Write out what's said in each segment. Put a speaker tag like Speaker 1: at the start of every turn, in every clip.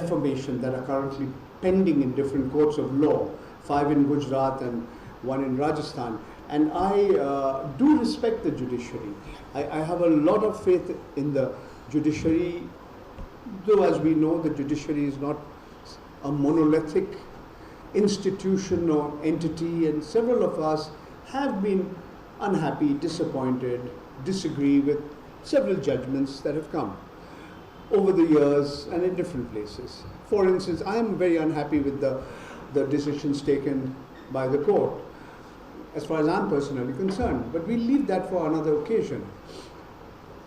Speaker 1: defamation that are currently pending in different courts of law, 5 in Gujarat and 1 in Rajasthan. And I do respect the judiciary. I have a lot of faith in the judiciary, though as we know, the judiciary is not a monolithic institution or entity, and several of us have been unhappy, disappointed, disagree with several judgments that have come over the years and in different places. For instance, I am very unhappy with the decisions taken by the court, as far as I'm personally concerned, but we'll leave that for another occasion.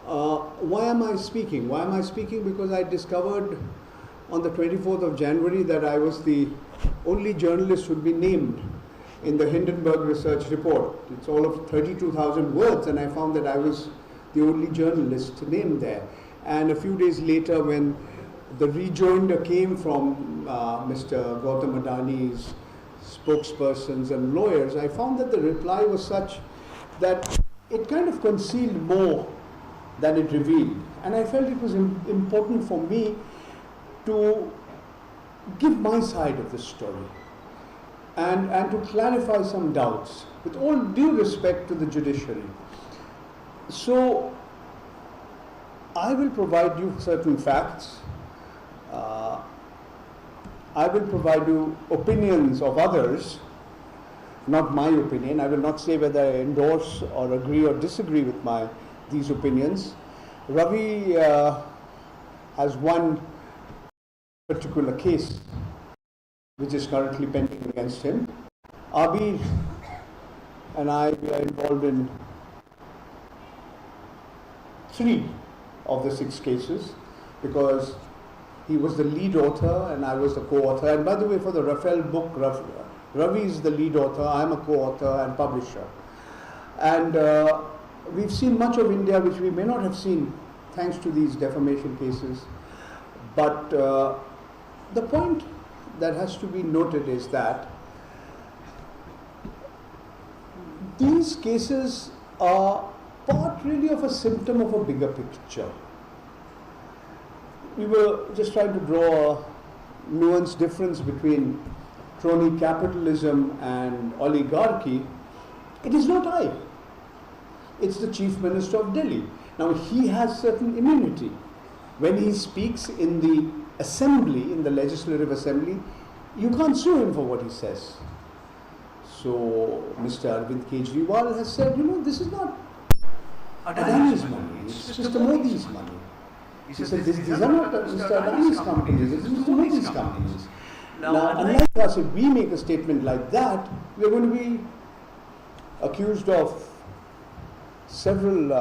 Speaker 1: Why am I speaking? Why am I speaking? Because I discovered on the 24th of January that I was the only journalist who'd be named in the Hindenburg research report. It's all of 32,000 words, and I found that I was the only journalist named there. And a few days later, when the rejoinder came from Mr. Gautam Adani's spokespersons and lawyers, I found that the reply was such that it kind of concealed more than it revealed. And I felt it was important for me to give my side of the story and to clarify some doubts, with all due respect to the judiciary. So I will provide you certain facts. I will provide you opinions of others, not my opinion. I will not say whether I endorse or agree or disagree with these opinions. Ravi has one particular case which is currently pending against him. Abir and I, we are involved in 3 of the 6 cases, because he was the lead author and I was the co-author. And by the way, for the Rafael book, Ravi is the lead author, I am a co-author and publisher. And we've seen much of India which we may not have seen thanks to these defamation cases. But the point that has to be noted is that these cases are part really of a symptom of a bigger picture. We were just trying to draw a nuanced difference between crony capitalism and oligarchy. It is not I. It's the Chief Minister of Delhi. Now, he has certain immunity. When he speaks in the assembly, in the legislative assembly, you can't sue him for what he says. So, Mr. Arvind Kejriwal has said, you know, this is not Adani's money, it's Mr. Modi's money. He said, these are not Mr. Adani's companies, it's Mr. Modi's companies. Now, unlike us, if we make a statement like that, we are going to be accused of several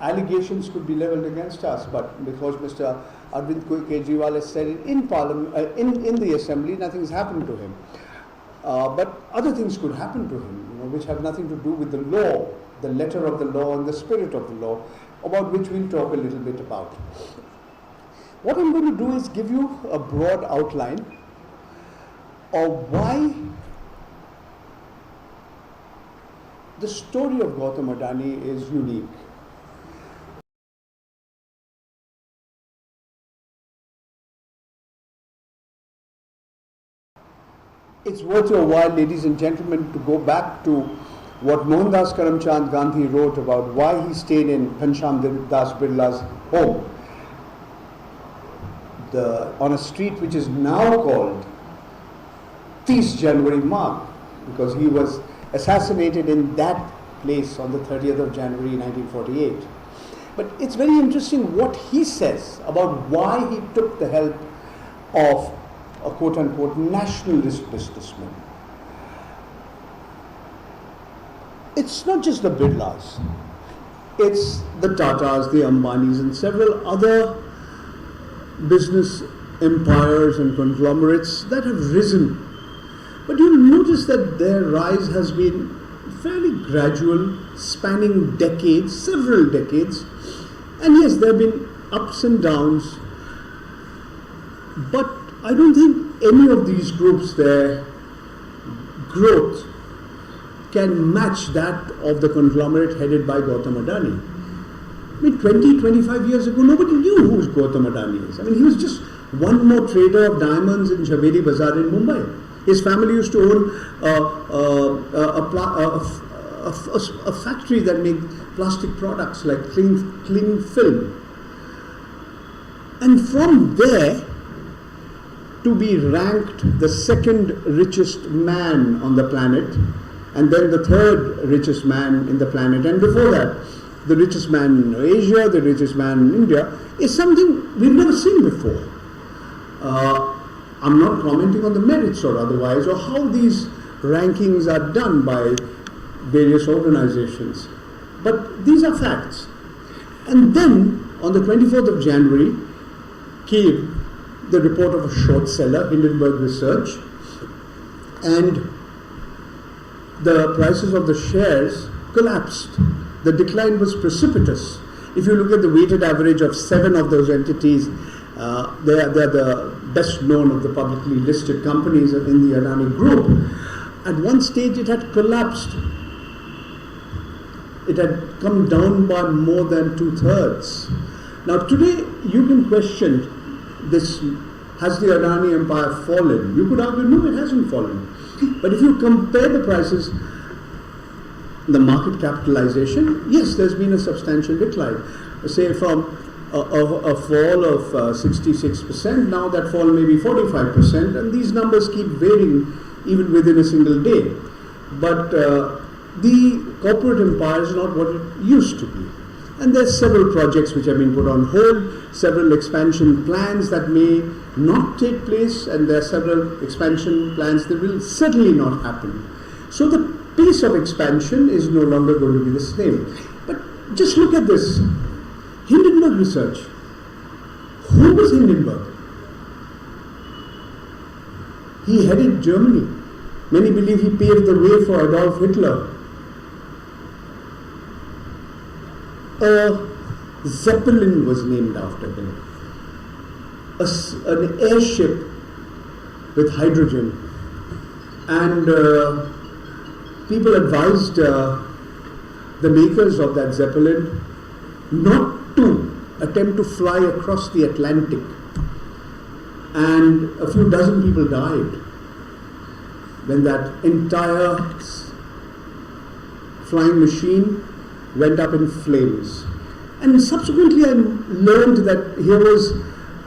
Speaker 1: allegations could be leveled against us. But because Mr. Arvind Kejriwal has said it in Parliament, in the Assembly, nothing has happened to him. But other things could happen to him, you know, which have nothing to do with the law, the letter of the law and the spirit of the law, about which we'll talk a little bit about. What I'm going to do is give you a broad outline of why the story of Gautam Adani is unique. It's worth your while, ladies and gentlemen, to go back to what Mohandas Karamchand Gandhi wrote about why he stayed in Ghanshyam Das Birla's home, on a street which is now called 30th January Marg, because he was assassinated in that place on the 30th of January 1948. But it's very interesting what he says about why he took the help of a quote-unquote nationalist businessman. It's not just the Birlas, it's the Tatas, the Ambanis, and several other business empires and conglomerates that have risen. But you'll notice that their rise has been fairly gradual, spanning decades, several decades. And yes, there have been ups and downs, but I don't think any of these groups, their growth can match that of the conglomerate headed by Gautam Adani. I mean, 20, 25 years ago, nobody knew who Gautam Adani is. I mean, he was just one more trader of diamonds in Jhaveri Bazaar in Mumbai. His family used to own a factory that made plastic products like cling film. And from there, to be ranked the second richest man on the planet, and then the third richest man in the planet, and before that, the richest man in Asia, the richest man in India, is something we've never seen before. I'm not commenting on the merits or otherwise, or how these rankings are done by various organizations. But these are facts. And then, on the 24th of January, came the report of a short seller, Hindenburg Research, and the prices of the shares collapsed. The decline was precipitous. If you look at the weighted average of 7 of those entities, they are the best known of the publicly listed companies in the Adani group. At one stage it had collapsed. It had come down by more than 2/3. Now today you can question this, has the Adani empire fallen? You could argue, no, it hasn't fallen. But if you compare the prices, the market capitalization, yes, there's been a substantial decline. Say from a fall of 66%, now that fall may be 45%, and these numbers keep varying even within a single day. But the corporate empire is not what it used to be. And there's several projects which have been put on hold, several expansion plans that may not take place, and there are several expansion plans that will certainly not happen. So the pace of expansion is no longer going to be the same. But just look at this. Hindenburg Research. Who was Hindenburg? He headed Germany. Many believe he paved the way for Adolf Hitler. A Zeppelin was named after him. An airship with hydrogen. And people advised the makers of that Zeppelin not to attempt to fly across the Atlantic. And a few dozen people died when that entire flying machine went up in flames. And subsequently I learned that here was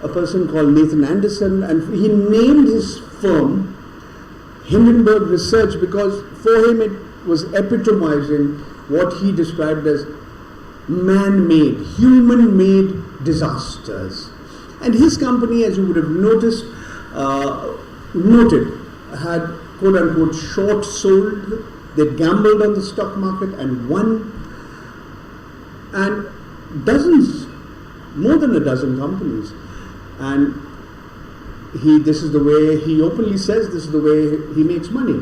Speaker 1: a person called Nathan Anderson, and he named his firm Hindenburg Research because for him it was epitomizing what he described as man-made, human-made disasters. And his company, as you would have noticed, noted, had quote-unquote short sold. They gambled on the stock market and won. And dozens, more than a dozen companies. And this is the way, he openly says this is the way he makes money.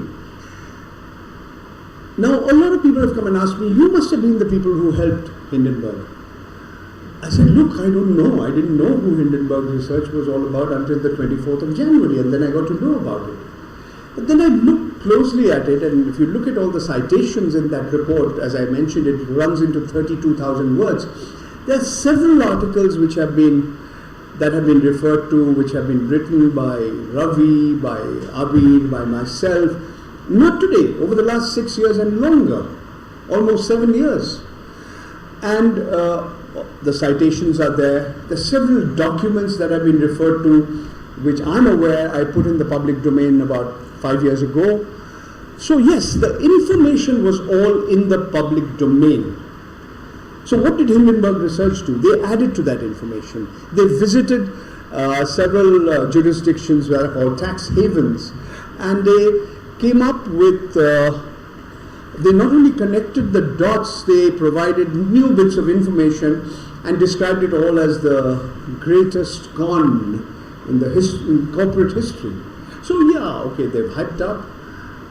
Speaker 1: Now, a lot of people have come and asked me, you must have been the people who helped Hindenburg. I said, look, I don't know. I didn't know who Hindenburg Research was all about until the 24th of January, and then I got to know about it. But then I looked closely at it, and if you look at all the citations in that report, as I mentioned, it runs into 32,000 words. There are several articles that have been referred to, which have been written by Ravi, by Abid, by myself, not today, over the last 6 years and longer, almost 7 years. And the citations are there. There are several documents that have been referred to, which I'm aware I put in the public domain about 5 years ago. So yes, the information was all in the public domain. So what did Hindenburg Research do? They added to that information. They visited several jurisdictions that are called tax havens, and they came up with, they not only connected the dots, they provided new bits of information and described it all as the greatest con in corporate history. So yeah, okay, they've hyped up,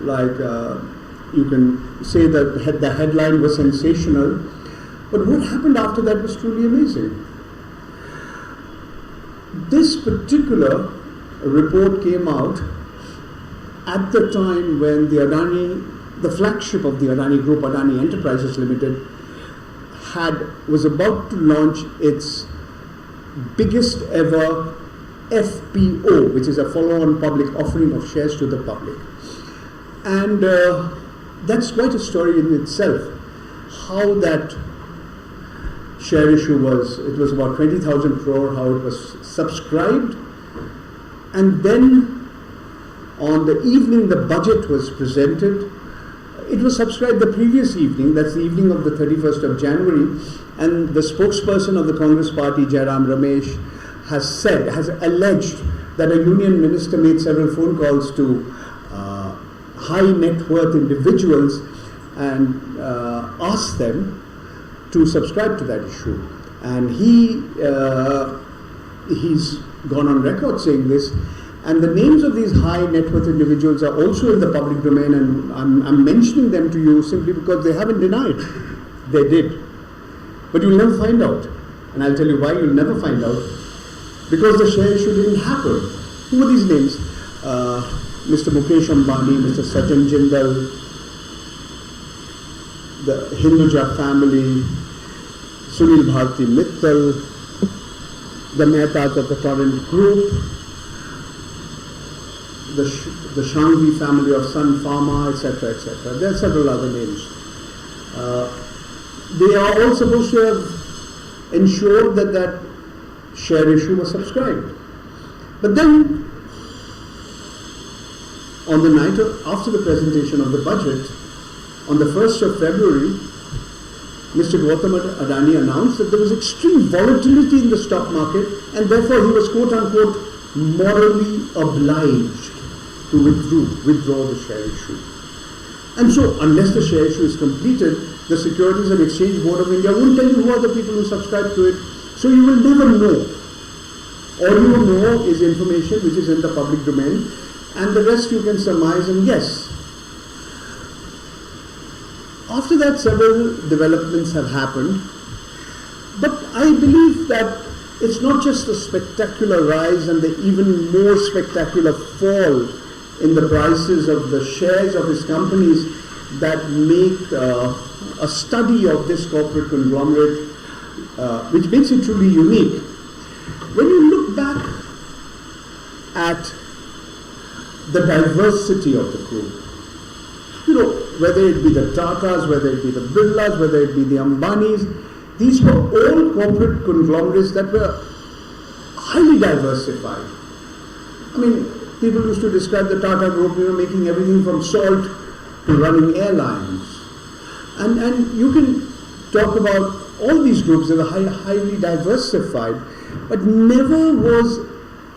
Speaker 1: like you can say that the headline was sensational, but what happened after that was truly amazing. This particular report came out at the time when the flagship of the Adani Group, Adani Enterprises Limited, was about to launch its biggest ever FPO, which is a follow-on public offering of shares to the public. And that's quite a story in itself, how that share issue was. It was about 20,000 crore, how it was subscribed, and then on the evening the budget was presented, it was subscribed the previous evening, that's the evening of the 31st of January, and the spokesperson of the Congress party, Jairam Ramesh, has alleged that a union minister made several phone calls to high net worth individuals and asked them to subscribe to that issue. And he's gone on record saying this. And the names of these high net worth individuals are also in the public domain, and I'm mentioning them to you simply because they haven't denied. They did. But you'll never find out. And I'll tell you why you'll never find out. Because the share issue didn't happen. Who are these names? Mr. Mukesh Ambani, Mr. Sachin Jindal, the Hinduja family, Sunil Bharti Mittal, the Mehtas of the Torrent Group, the Shangvi family of Sun Pharma, etc., etc. There are several other names. They are all supposed to have ensured that that share issue was subscribed. But then, on the night after the presentation of the budget, on the 1st of February, Mr. Gautam Adani announced that there was extreme volatility in the stock market, and therefore he was quote-unquote morally obliged to withdraw the share issue. And so, unless the share issue is completed, the Securities and Exchange Board of India won't tell you who are the people who subscribe to it, so you will never know. All you know is information which is in the public domain, and the rest you can surmise and guess. After that, several developments have happened, but I believe that it's not just the spectacular rise and the even more spectacular fall in the prices of the shares of his companies that make a study of this corporate conglomerate, which makes it truly unique. When you look back at the diversity of the group, you know, whether it be the Tatas, whether it be the Birlas, whether it be the Ambanis, these were all corporate conglomerates that were highly diversified. I mean, people used to describe the Tata Group, you know, making everything from salt to running airlines. And you can talk about all these groups that are highly diversified, but never was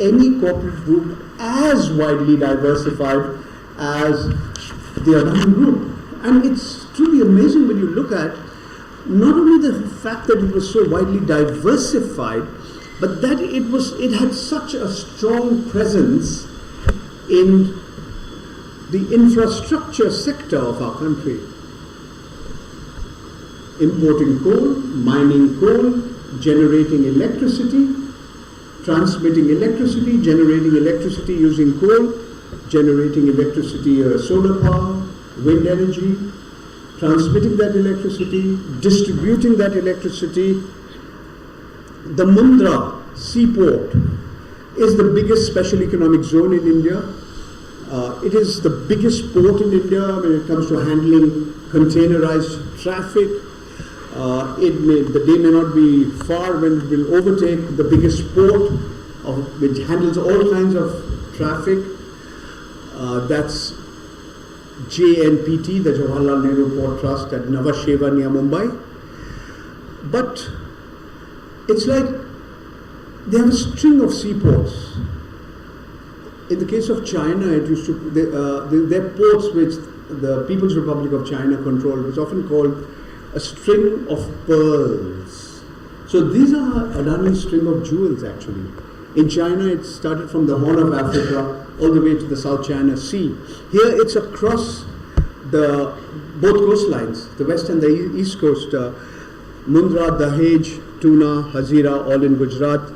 Speaker 1: any corporate group as widely diversified as the Adani Group. And it's truly amazing when you look at not only the fact that it was so widely diversified, but that it had such a strong presence in the infrastructure sector of our country. Importing coal, mining coal, generating electricity, transmitting electricity, generating electricity using coal, generating electricity, solar power, wind energy, transmitting that electricity, distributing that electricity. The Mundra seaport is the biggest special economic zone in India. It is the biggest port in India when it comes to handling containerized traffic. The day may not be far when it will overtake the biggest port which handles all kinds of traffic. That's JNPT, the Jawaharlal Nehru Port Trust at Nhava Sheva near Mumbai. But it's like they have a string of seaports. In the case of China, it used to their ports which the People's Republic of China controlled was often called a string of pearls. So these are Adani's string of jewels actually. In China, it started from the Horn of Africa all the way to the South China Sea. Here it's across both coastlines, the west and the east coast. Mundra, Dahej, Tuna, Hazira, all in Gujarat,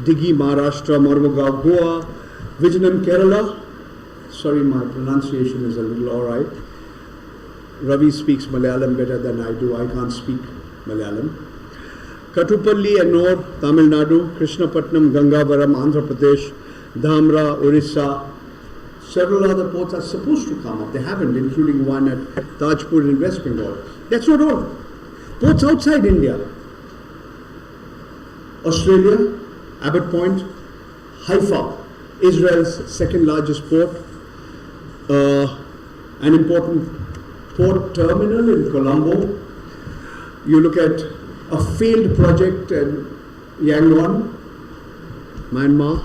Speaker 1: Dighi, Maharashtra, Mormugao, Goa, Vijayam, Kerala. Sorry, my pronunciation is a little alright. Ravi speaks Malayalam better than I do. I can't speak Malayalam. Katupalli and North, Tamil Nadu, Krishnapatnam, Gangavaram, Andhra Pradesh, Dhamra, Orissa. Several other ports are supposed to come up. They haven't, including one at Tajpur in West Bengal. That's not all. Ports outside India. Australia, Abbott Point, Haifa, Israel's second largest port, an important port terminal in Colombo. You look at a failed project in Yangon, Myanmar.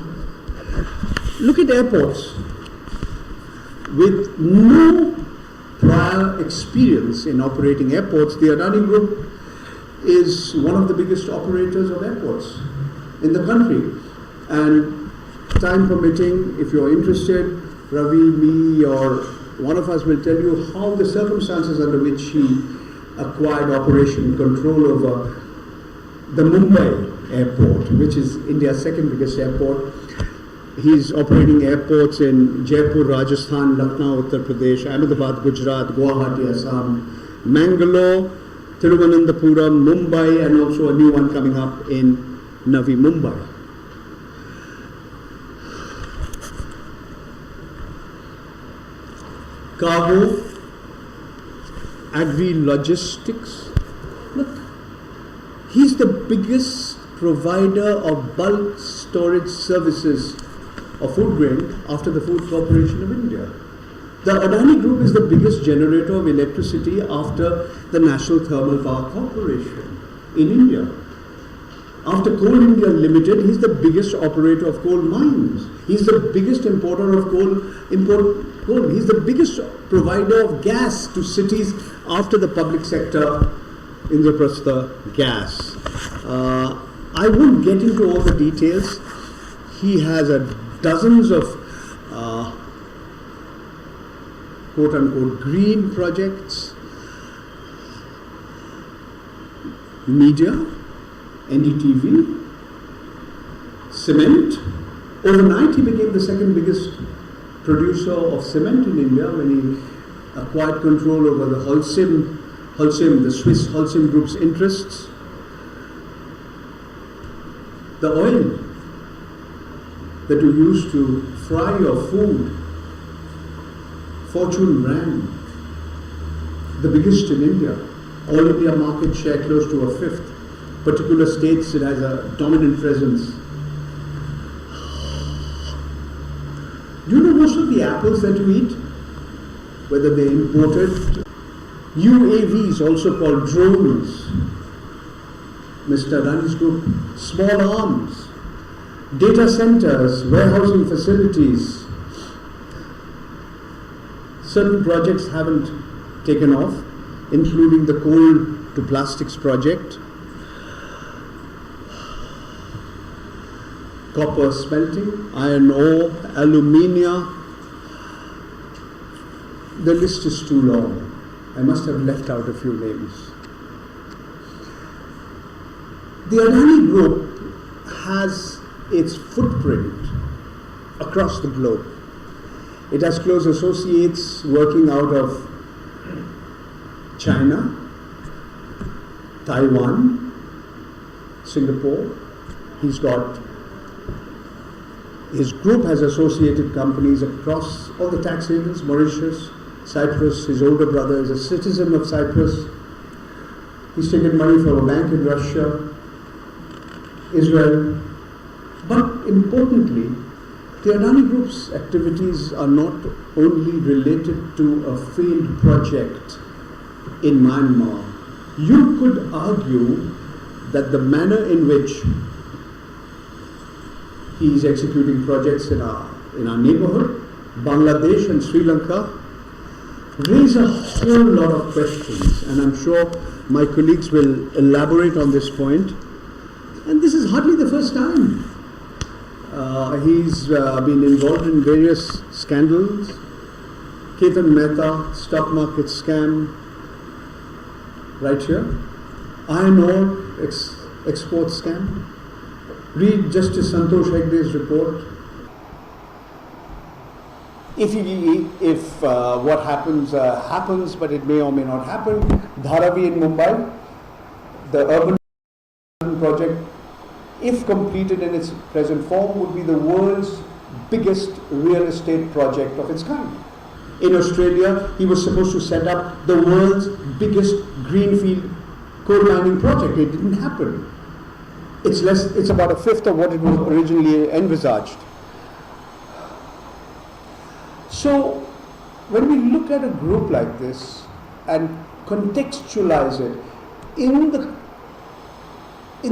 Speaker 1: Look at airports. With no prior experience in operating airports, the Adani Group is one of the biggest operators of airports in the country. And time permitting, if you're interested, Ravi, me, or one of us will tell you how the circumstances under which he acquired operation control over the Mumbai airport, which is India's second biggest airport. He's operating airports in Jaipur, Rajasthan, Lucknow, Uttar Pradesh, Ahmedabad, Gujarat, Guwahati, Assam, Mangalore, Thiruvananthapuram, Mumbai, and also a new one coming up in Navi Mumbai. Cargo, agri-logistics. Look, he's the biggest provider of bulk storage services of food grain after the Food Corporation of India. The Adani Group is the biggest generator of electricity after the National Thermal Power Corporation in India. After Coal India Limited, he's the biggest operator of coal mines. He's the biggest importer of coal. He's the biggest provider of gas to cities after the public sector Indraprastha gas. I won't get into all the details. He has dozens of quote-unquote green projects, media, NDTV, cement. Overnight he became the second biggest producer of cement in India when he acquired control over the Holcim, the Swiss Holcim Group's interests. The oil that you use to fry your food, Fortune brand, the biggest in India. All India market share close to a fifth. Particular states it has a dominant presence. Do you know most of the apples that you eat, whether they're imported? UAVs, also called drones, Mr. Adani's group, small arms, data centers, warehousing facilities. Certain projects haven't taken off, including the coal to plastics project, copper smelting, iron ore, alumina. The list is too long. I must have left out a few names. The Adani Group has its footprint across the globe. It has close associates working out of China, Taiwan, Singapore. His group has associated companies across all the tax havens, Mauritius, Cyprus. His older brother is a citizen of Cyprus. He's taken money from a bank in Russia, Israel. But importantly, the Adani Group's activities are not only related to a failed project in Myanmar. You could argue that the manner in which he is executing projects in our neighborhood, Bangladesh and Sri Lanka, raise a whole lot of questions, and I'm sure my colleagues will elaborate on this point. And this is hardly the first time. He's been involved in various scandals. Ketan Mehta, stock market scam, right here. Iron ore export scam. Read Justice Santosh Hegde's report. If what happens, happens, but it may or may not happen. Dharavi in Mumbai, the urban London project, if completed in its present form, would be the world's biggest real estate project of its kind. In Australia, he was supposed to set up the world's biggest greenfield coal mining project. It didn't happen. It's about a fifth of what it was originally envisaged. So, when we look at a group like this and contextualize it in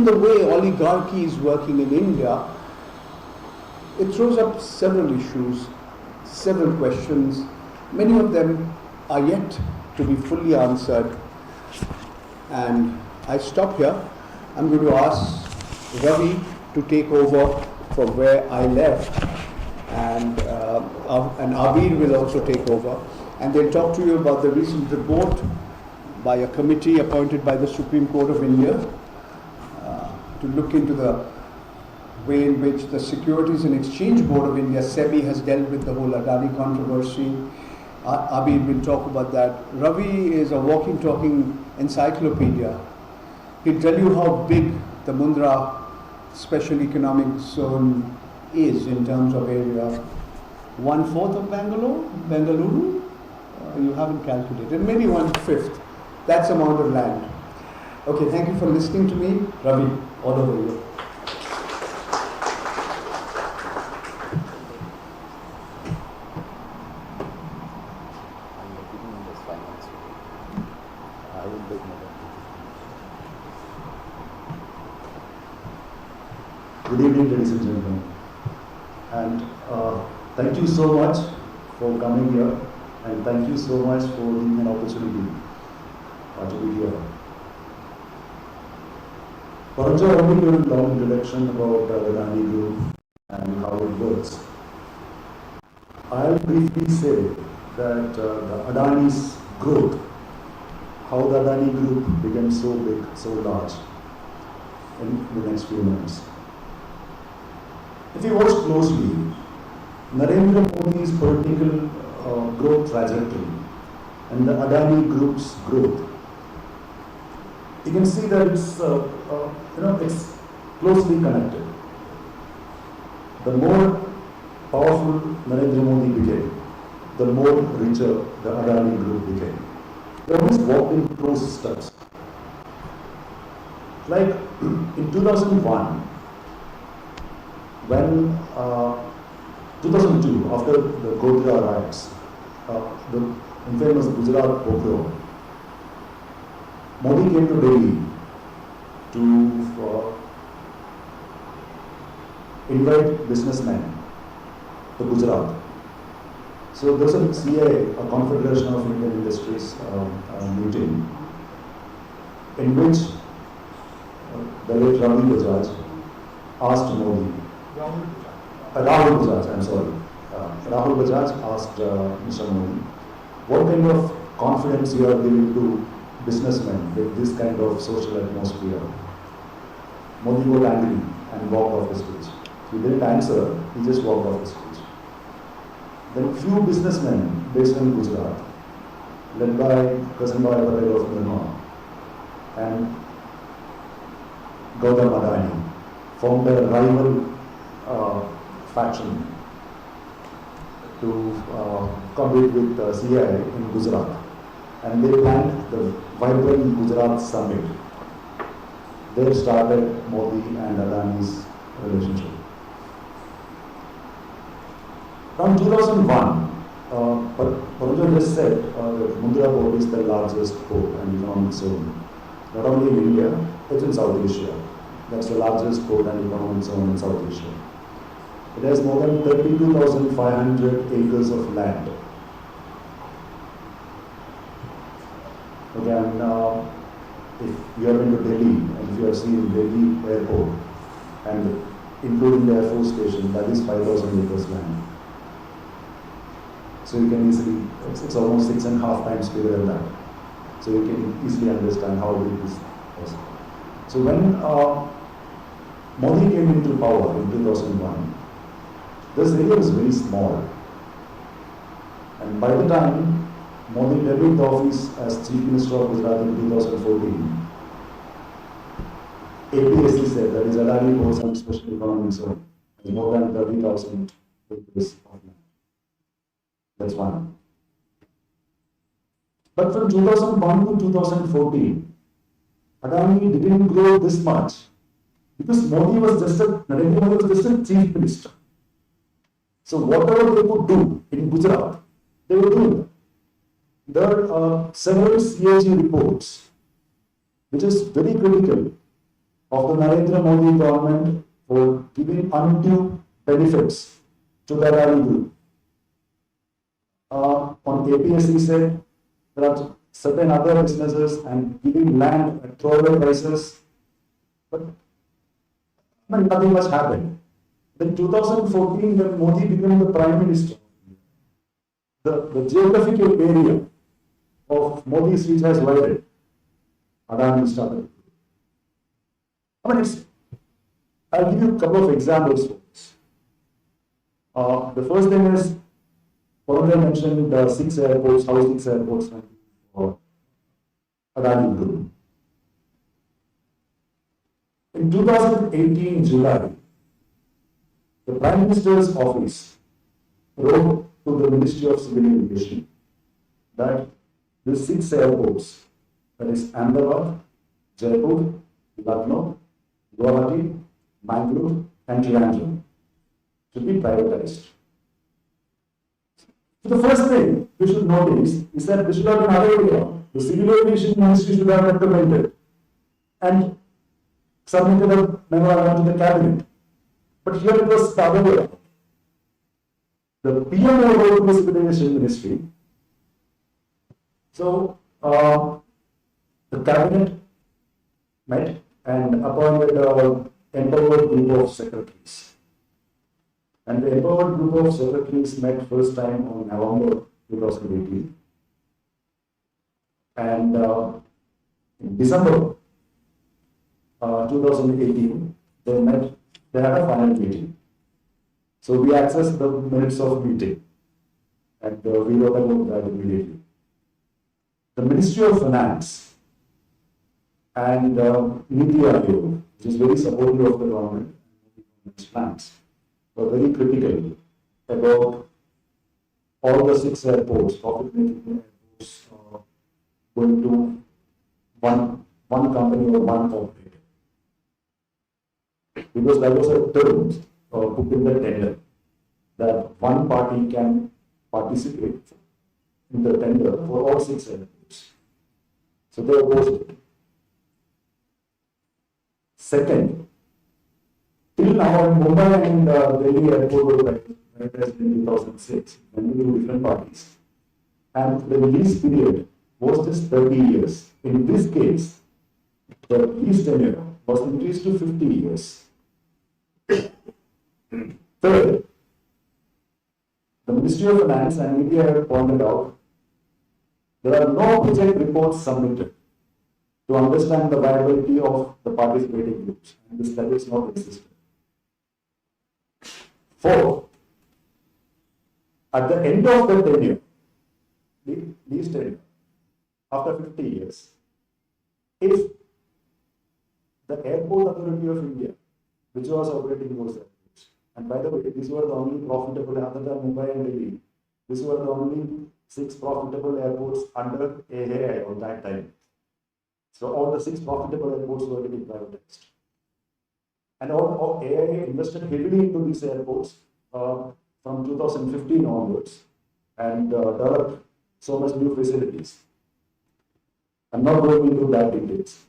Speaker 1: the way oligarchy is working in India, it throws up several issues, several questions. Many of them are yet to be fully answered. And I stop here. I'm going to ask Ravi to take over from where I left, and Abir will also take over, and they'll talk to you about the recent report by a committee appointed by the Supreme Court of India to look into the way in which the Securities and Exchange Board of India, SEBI, has dealt with the whole Adani controversy. Abir will talk about that. Ravi is a walking, talking encyclopedia. He'll tell you how big the Mundra Special Economic Zone is in terms of area. 1/4 of Bengaluru? You haven't calculated. Maybe 1/5. That's the amount of land. Okay, thank you for listening to me. Ravi, all over you.
Speaker 2: Good evening, ladies and gentlemen, and thank you so much for coming here, and thank you so much for giving an opportunity to be here. Paranjo already gave a long introduction about the Adani Group and how it works. I'll briefly say that the Adani's growth, how the Adani Group became so big, so large in the next few minutes. If you watch closely, Narendra Modi's political growth trajectory and the Adani Group's growth, you can see that it's closely connected. The more powerful Narendra Modi became, the more richer the Adani Group became. They always walked in close steps. Like in 2001. When 2002, after the Godhra riots, the infamous Gujarat pogrom, Modi came to Delhi to invite businessmen to Gujarat. So there was a CII, a Confederation of Indian Industries meeting, in which the late Ravi Bajaj asked Modi, Rahul Bajaj, I'm sorry. Rahul Bajaj asked Mr. Modi, what kind of confidence you are giving to businessmen with this kind of social atmosphere? Modi got angry and walked off the stage. He didn't answer, he just walked off the stage. Then few businessmen based in Gujarat, led by Kasanbhai Patel of Myanmar and Gautam Adani, formed a rival faction to compete with CII in Gujarat, and they planned the Vibrant Gujarat Summit. There started Modi and Adani's relationship. From 2001, Paranjo just said that Mundra port is the largest port and economic zone, not only in India, but in South Asia. That's the largest port and economic zone in South Asia. It has more than 32,500 acres of land. Okay, and if you have been to Delhi and if you have seen Delhi airport and including the Air Force station, that is 5,000 acres land. So you can easily, it's almost 6.5 times bigger than that. So you can easily understand how big this is. So when Modi came into power in 2001, this area was very small. And by the time Modi took the office as Chief Minister of Gujarat in 2014, APSC said, that is Adani Ports and Special Economic Zone, has more than 30,000 acres of land. That's one. But from 2001 to 2014, Adani didn't grow this much because Narendra Modi was just a chief minister. So whatever they could do in Gujarat, they were doing that. There are several CAG reports which is very critical of the Narendra Modi government for giving undue benefits to the Adani group. On APSC said there are certain other businesses and giving land at throwaway prices, but nothing much happened. Then 2014, when Modi became the Prime Minister, the geographical area of Modi's reach has widened. Adani started. I'll give you a couple of examples for this. The first thing is, Paul mentioned 6 airports, how 6 airports for Adani Group. In 2018 July, the Prime Minister's office wrote to the Ministry of Civil Aviation that the 6 airports, that is Ahmedabad, Jaipur, Lucknow, Guwahati, Mangalore, and Trivandrum, should be privatized. So the first thing we should notice is that this should have been other way around. The Civil Aviation Ministry should have recommended and submitted a memorandum to the cabinet. But here it was the other way around. The PM wrote to the Civil Aviation Ministry. So the cabinet met and appointed an empowered group of secretaries. And the empowered group of secretaries met first time on November 2018. And in December 2018, they had a final meeting. So we accessed the minutes of meeting and we wrote about that immediately. The Ministry of Finance and eedina, which is very supportive of the government and its plans, were very critical about all the 6 airports, profit-making airports, going to one company or one operator. Because that was a term put in the tender that one party can participate in the tender for all 6 airports. So they opposed it. Second, till now, Mumbai and Delhi airport were privatized in 2006, and we different parties. And the lease period was just 30 years. In this case, the lease tenure was increased to 50 years. Third, the Ministry of Finance and media have pointed out there are no project reports submitted to understand the viability of the participating groups, and this study is not existent. Fourth, at the end of the tenure, lease tenure, after 50 years, if the Airport Authority of India, which was operating those airports, and by the way, these were the only profitable, other than Mumbai and Delhi, these were the only 6 profitable airports under AAI at that time. So all the 6 profitable airports were getting privatized. And all AAI invested heavily into these airports from 2015 onwards and developed so much new facilities. I'm not going into that details.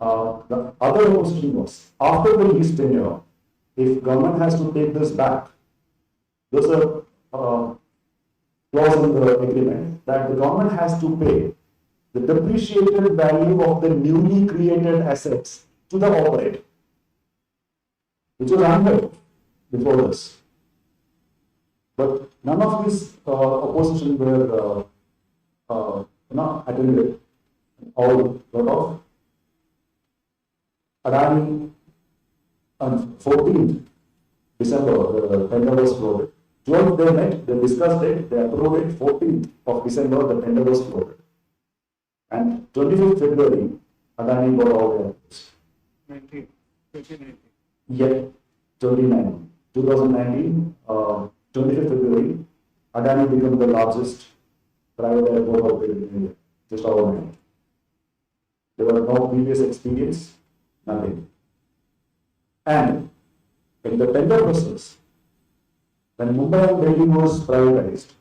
Speaker 2: The other question was, after the lease tenure, if government has to take this back, there's a clause in the agreement that the government has to pay the depreciated value of the newly created assets to the operator, which was unheard of before this. But none of these opposition were attended. All got off. Adani on 14th December, the tender was floated. 12th they met, they discussed it, they approved it. 14th of December, the tender was floated. And 25th February, Adani got all the airports.
Speaker 1: 19, 2019.
Speaker 2: Yet, 2019, 25th February, Adani became the largest private airport operator in India, just overnight. There were no previous experience, nothing. And in the tender process, when Mumbai and Delhi was privatized,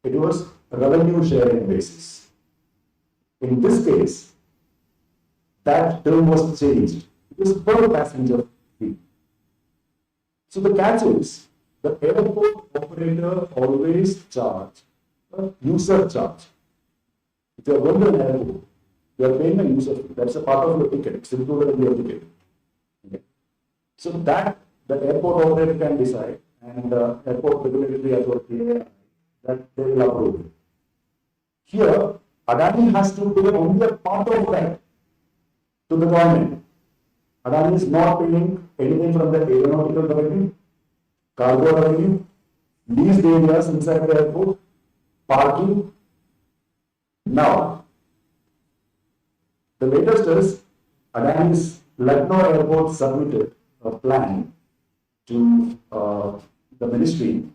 Speaker 2: it was revenue sharing basis. In this case, that term was changed. It was per passenger fee. So the catch is, the airport operator always charge a user charge. If you are going to an airport, you are paying a user fee. That's a part of your ticket. It's included in your ticket. Okay. So that the airport operator can decide, and the airport regulatory authority that they will approve. Here, Adani has to pay only a part of that to the government. Adani is not paying anything from the aeronautical revenue, cargo revenue, leased areas inside the airport, parking. Now, the latest is Adani's Lucknow airport submitted a plan to the ministry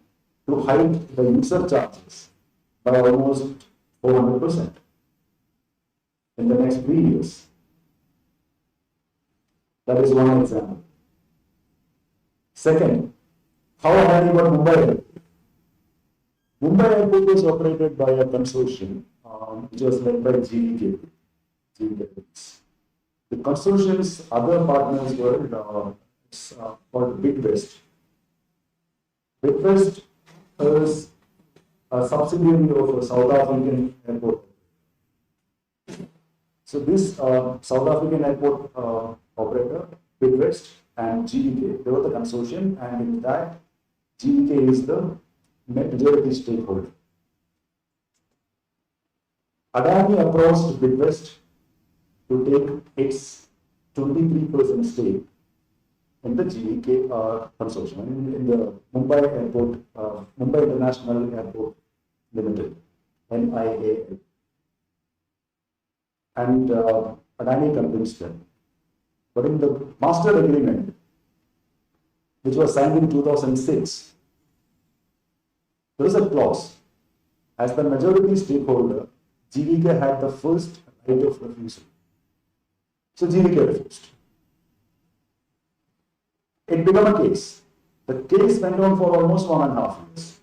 Speaker 2: to hike the user charges by almost 400% in the next 3 years. That is one example. Second, how Adani got Mumbai Airport? Mumbai Airport was operated by a consortium which was led by GVK. The consortium's other partners were called Bidwest. Bidwest is a subsidiary of a South African airport. So this South African airport operator, Bidwest and GVK, they were the consortium, and in that, GVK is the majority stakeholder. Adani approached Bidwest to take its 23% stake in the GVK consortium, in the Mumbai Airport, Mumbai International Airport Limited, MIAL. And Adani convinced them. But in the master agreement, which was signed in 2006, there is a clause. As the majority stakeholder, GVK had the first right of refusal. So GVK refused. It became a case. The case went on for almost 1.5 years.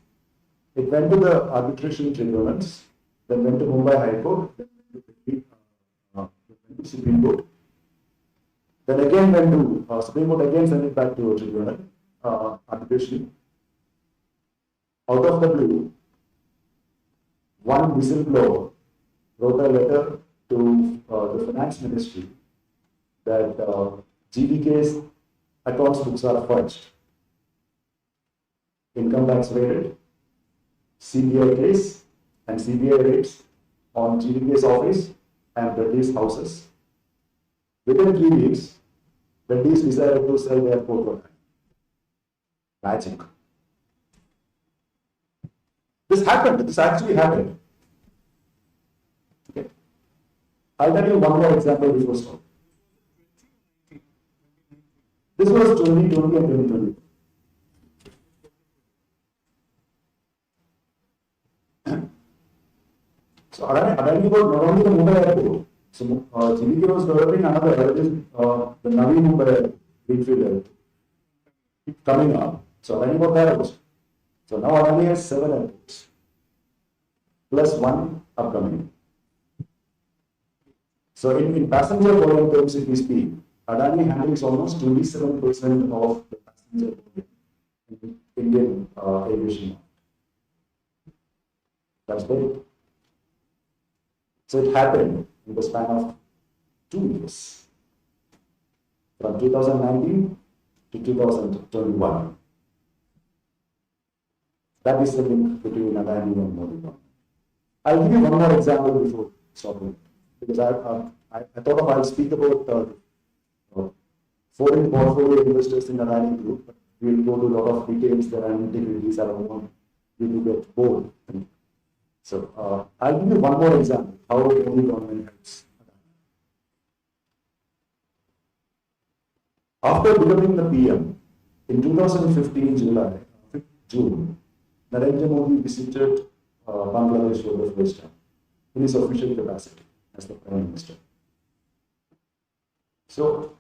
Speaker 2: It went to the arbitration tribunals, then went to Mumbai High Court, then went to Supreme Court. Then again went to Supreme Court, again sent it back to a tribunal, arbitration. Out of the blue, one whistleblower wrote a letter to the finance ministry that GVK's accounts books are fudged. Income tax raided, CBI case and CBI raids on GVK's office and Reddy's houses. Within 3 weeks, Reddy's decided to sell the airport. Magic. This happened. This actually happened. Okay. I'll tell you one more example before stop. This was 2020 and 2020. So Adani got not only the Mumbai airport, so GVK was developing another, that is the Navi Mumbai airport, Greenfield airport, coming up. So Adani got that also. So now Adani has 7 airports, plus 1 upcoming. So in passenger volume terms, if we speak, Adani handles almost 27% of the passenger volume in the Indian aviation market. That's big. So it happened in the span of 2 years, from 2019 to 2021. That is the link between Adani and Modi. I'll give you one more example before stopping, because I thought I'll speak about foreign portfolio investors in Adani Group, but we'll go to a lot of details there and nitty-gritties. I don't want you to get bored. So I'll give you one more example how the Modi government helps. After becoming the PM, in 2015 June, Narendra Modi visited Bangladesh for the first time in his official capacity as the Prime Minister. So,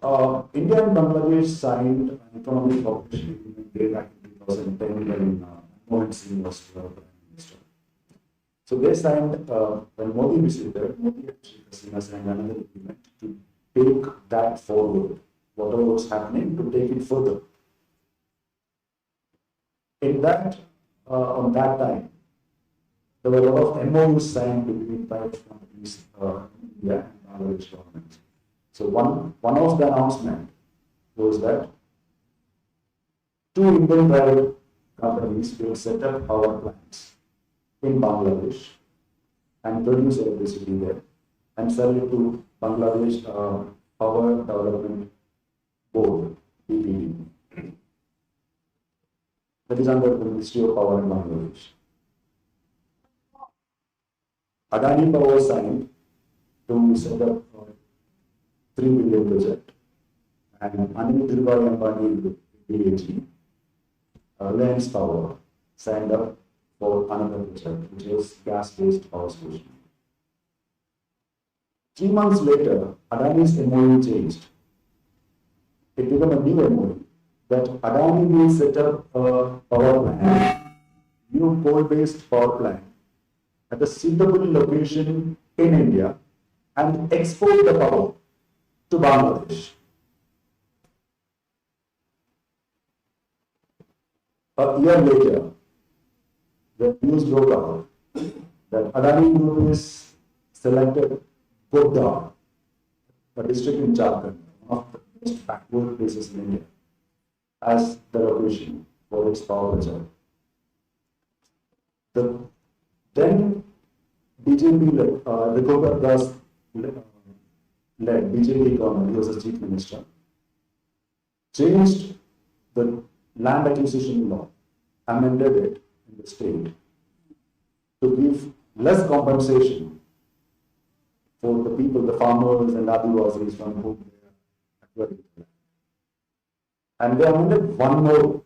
Speaker 2: India and Bangladesh signed an economic cooperation agreement way back in 2010 when Manmohan Singh was Prime Minister. So they signed, when Modi visited, Modi and Sheikh Hasina signed another agreement to take that forward, whatever was happening, to take it further. In that, on that time, there were a lot of MOUs signed between private companies in India and Bangladesh government. So one of the announcement was that 2 Indian private companies will set up power plants in Bangladesh and produce electricity there and sell it to Bangladesh Power Development Board, BPD. That is under the Ministry of Power in Bangladesh. Adani Power signed to set up a $3 billion project, and Anil Ambani BAG, Reliance Power, signed up for another project, which is gas-based power station. 3 months later, Adani's MOU changed. It became a new MOU that Adani will set up a power plant, new coal-based power plant, at a suitable location in India and export the power to Bangladesh. A year later, the news broke out that Adani Group is selected Godda, a district in Jharkhand, one of the most backward places in India, as the location for its power project. The then BJP Raghubar Das led BJP government, he was the chief minister, changed the land acquisition law, amended it in the state to give less compensation for the people, the farmers and Adivasis from whom they are acquiring the land. And they amended one more.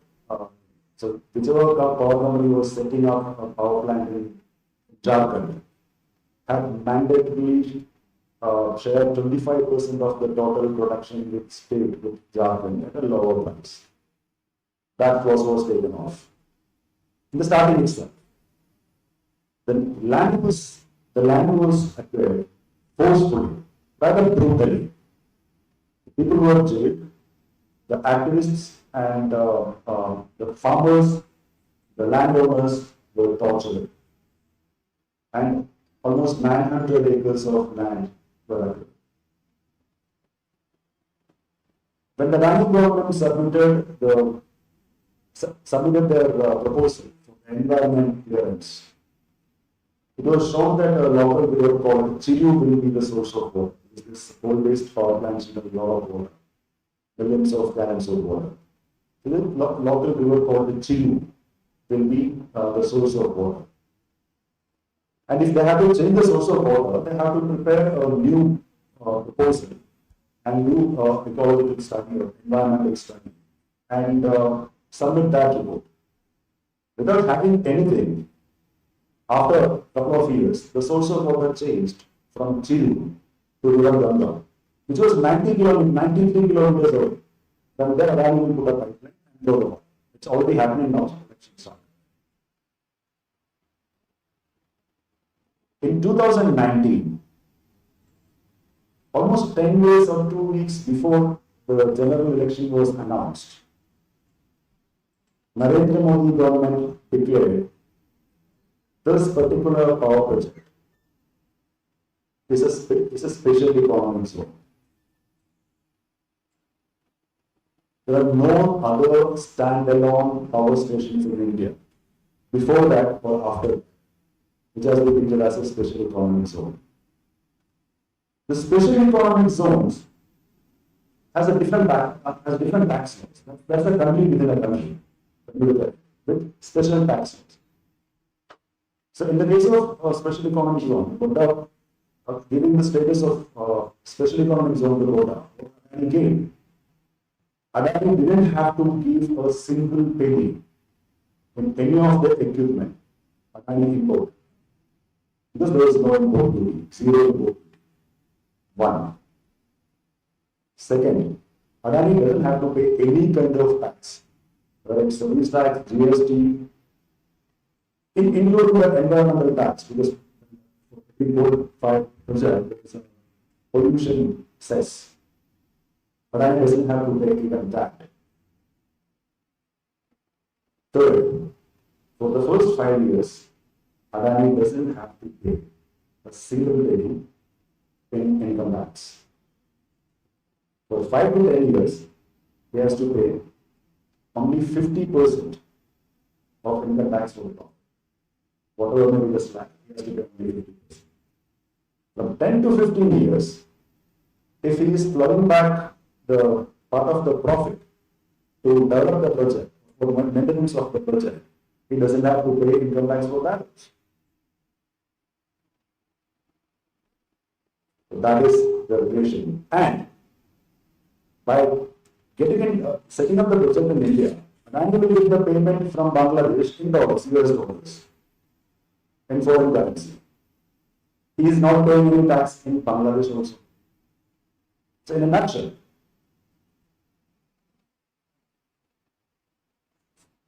Speaker 2: So whichever power company was setting up a power plant in Jharkhand had mandatorily share 25% of the total production with state, with Jharkhand at a lower price. That was taken off. In the starting itself, the land was acquired forcefully, rather brutally. People were jailed, the activists and the farmers, the landowners were tortured, and almost 900 acres of land were acquired. When the Adani government submitted their proposal for environment clearance, it was shown that a local river called Chilu will be the source of water. This coal-based power plants need a lot of water, millions of gallons of water. The local river called the Chilu will be the source of water. And if they have to change the source of water, they have to prepare a new proposal and new ecological study or environmental study and submit that report. Without having anything, after a couple of years, the source of water changed from Chilu to River Ganga, which was 93 kilometers away. Then Adani will put a pipeline and flow the water. It's already happening now. In 2019, almost 10 days or 2 weeks before the general election was announced, Narendra Modi government declared this particular power project is a special economic zone. There are no other standalone power stations in India before that or after, which has been treated as a special economic zone. The special economic zones has different tax laws. That's a country within a country with special tax laws. So in the case of special economic zone, Godda, giving the status of special economic zone to Godda, and again, Adani didn't have to give a single penny in any of the equipment Adani import. Because there was no import duty, zero import duty. One. Second, Adani doesn't have to pay any kind of tax, whether it's sales tax, GST, including the environmental tax, because import 5% there is a pollution cess. Adani doesn't have to pay even that. Third, for the first 5 years, Adani doesn't have to pay a single penny in income tax. For 5 to 10 years, he has to pay only 50% of income tax for the top. Whatever may be the slack, he has to pay only 50%. From 10 to 15 years, if he is plowing back the part of the profit to develop the project, for maintenance of the project, he doesn't have to pay income tax for that. So that is the relation. And by setting up the project in India, Adani will get the payment from Bangladesh in dollars, US dollars, in foreign currency. He is not paying any tax in Bangladesh also. So in a nutshell,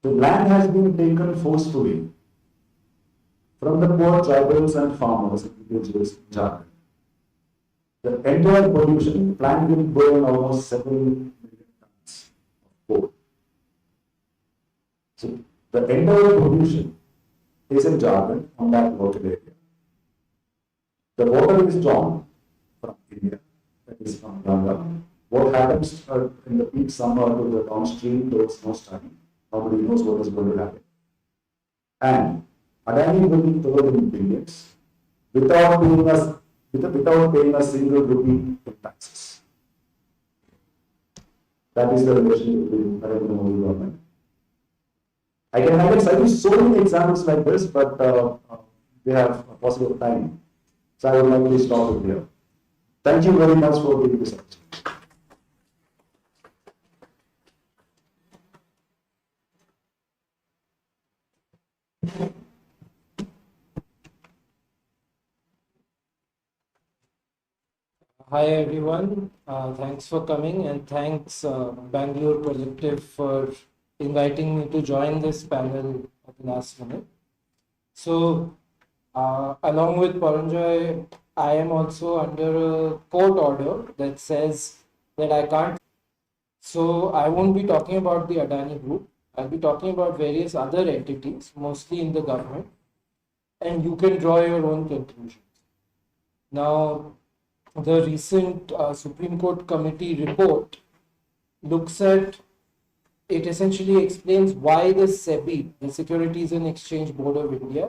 Speaker 2: the land has been taken forcefully from the poor tribals and farmers individuals in Jharkhand. The entire pollution, plant will burn almost 7 million tons of coal. So the entire pollution is in Jharkhand on that local area. The water is drawn from India, that is from Ganga. What happens in the peak summer to the downstream, there is no study. Nobody knows what is going to happen. And Adani will be third in billions without paying a single rupee in taxes. That is the relationship between Narendra Modi government. I can cite you so many examples like this, but we have a possible time. So I would like to stop it here. Thank you very much for giving this opportunity.
Speaker 3: Hi everyone, thanks for coming and thanks Bangalore Collective for inviting me to join this panel at the last minute. So along with Paranjoy, I am also under a court order that says that I can't. So I won't be talking about the Adani group. I'll be talking about various other entities, mostly in the government, and you can draw your own conclusions. Now, the recent Supreme Court committee report looks at, it essentially explains why the SEBI, the Securities and Exchange Board of India,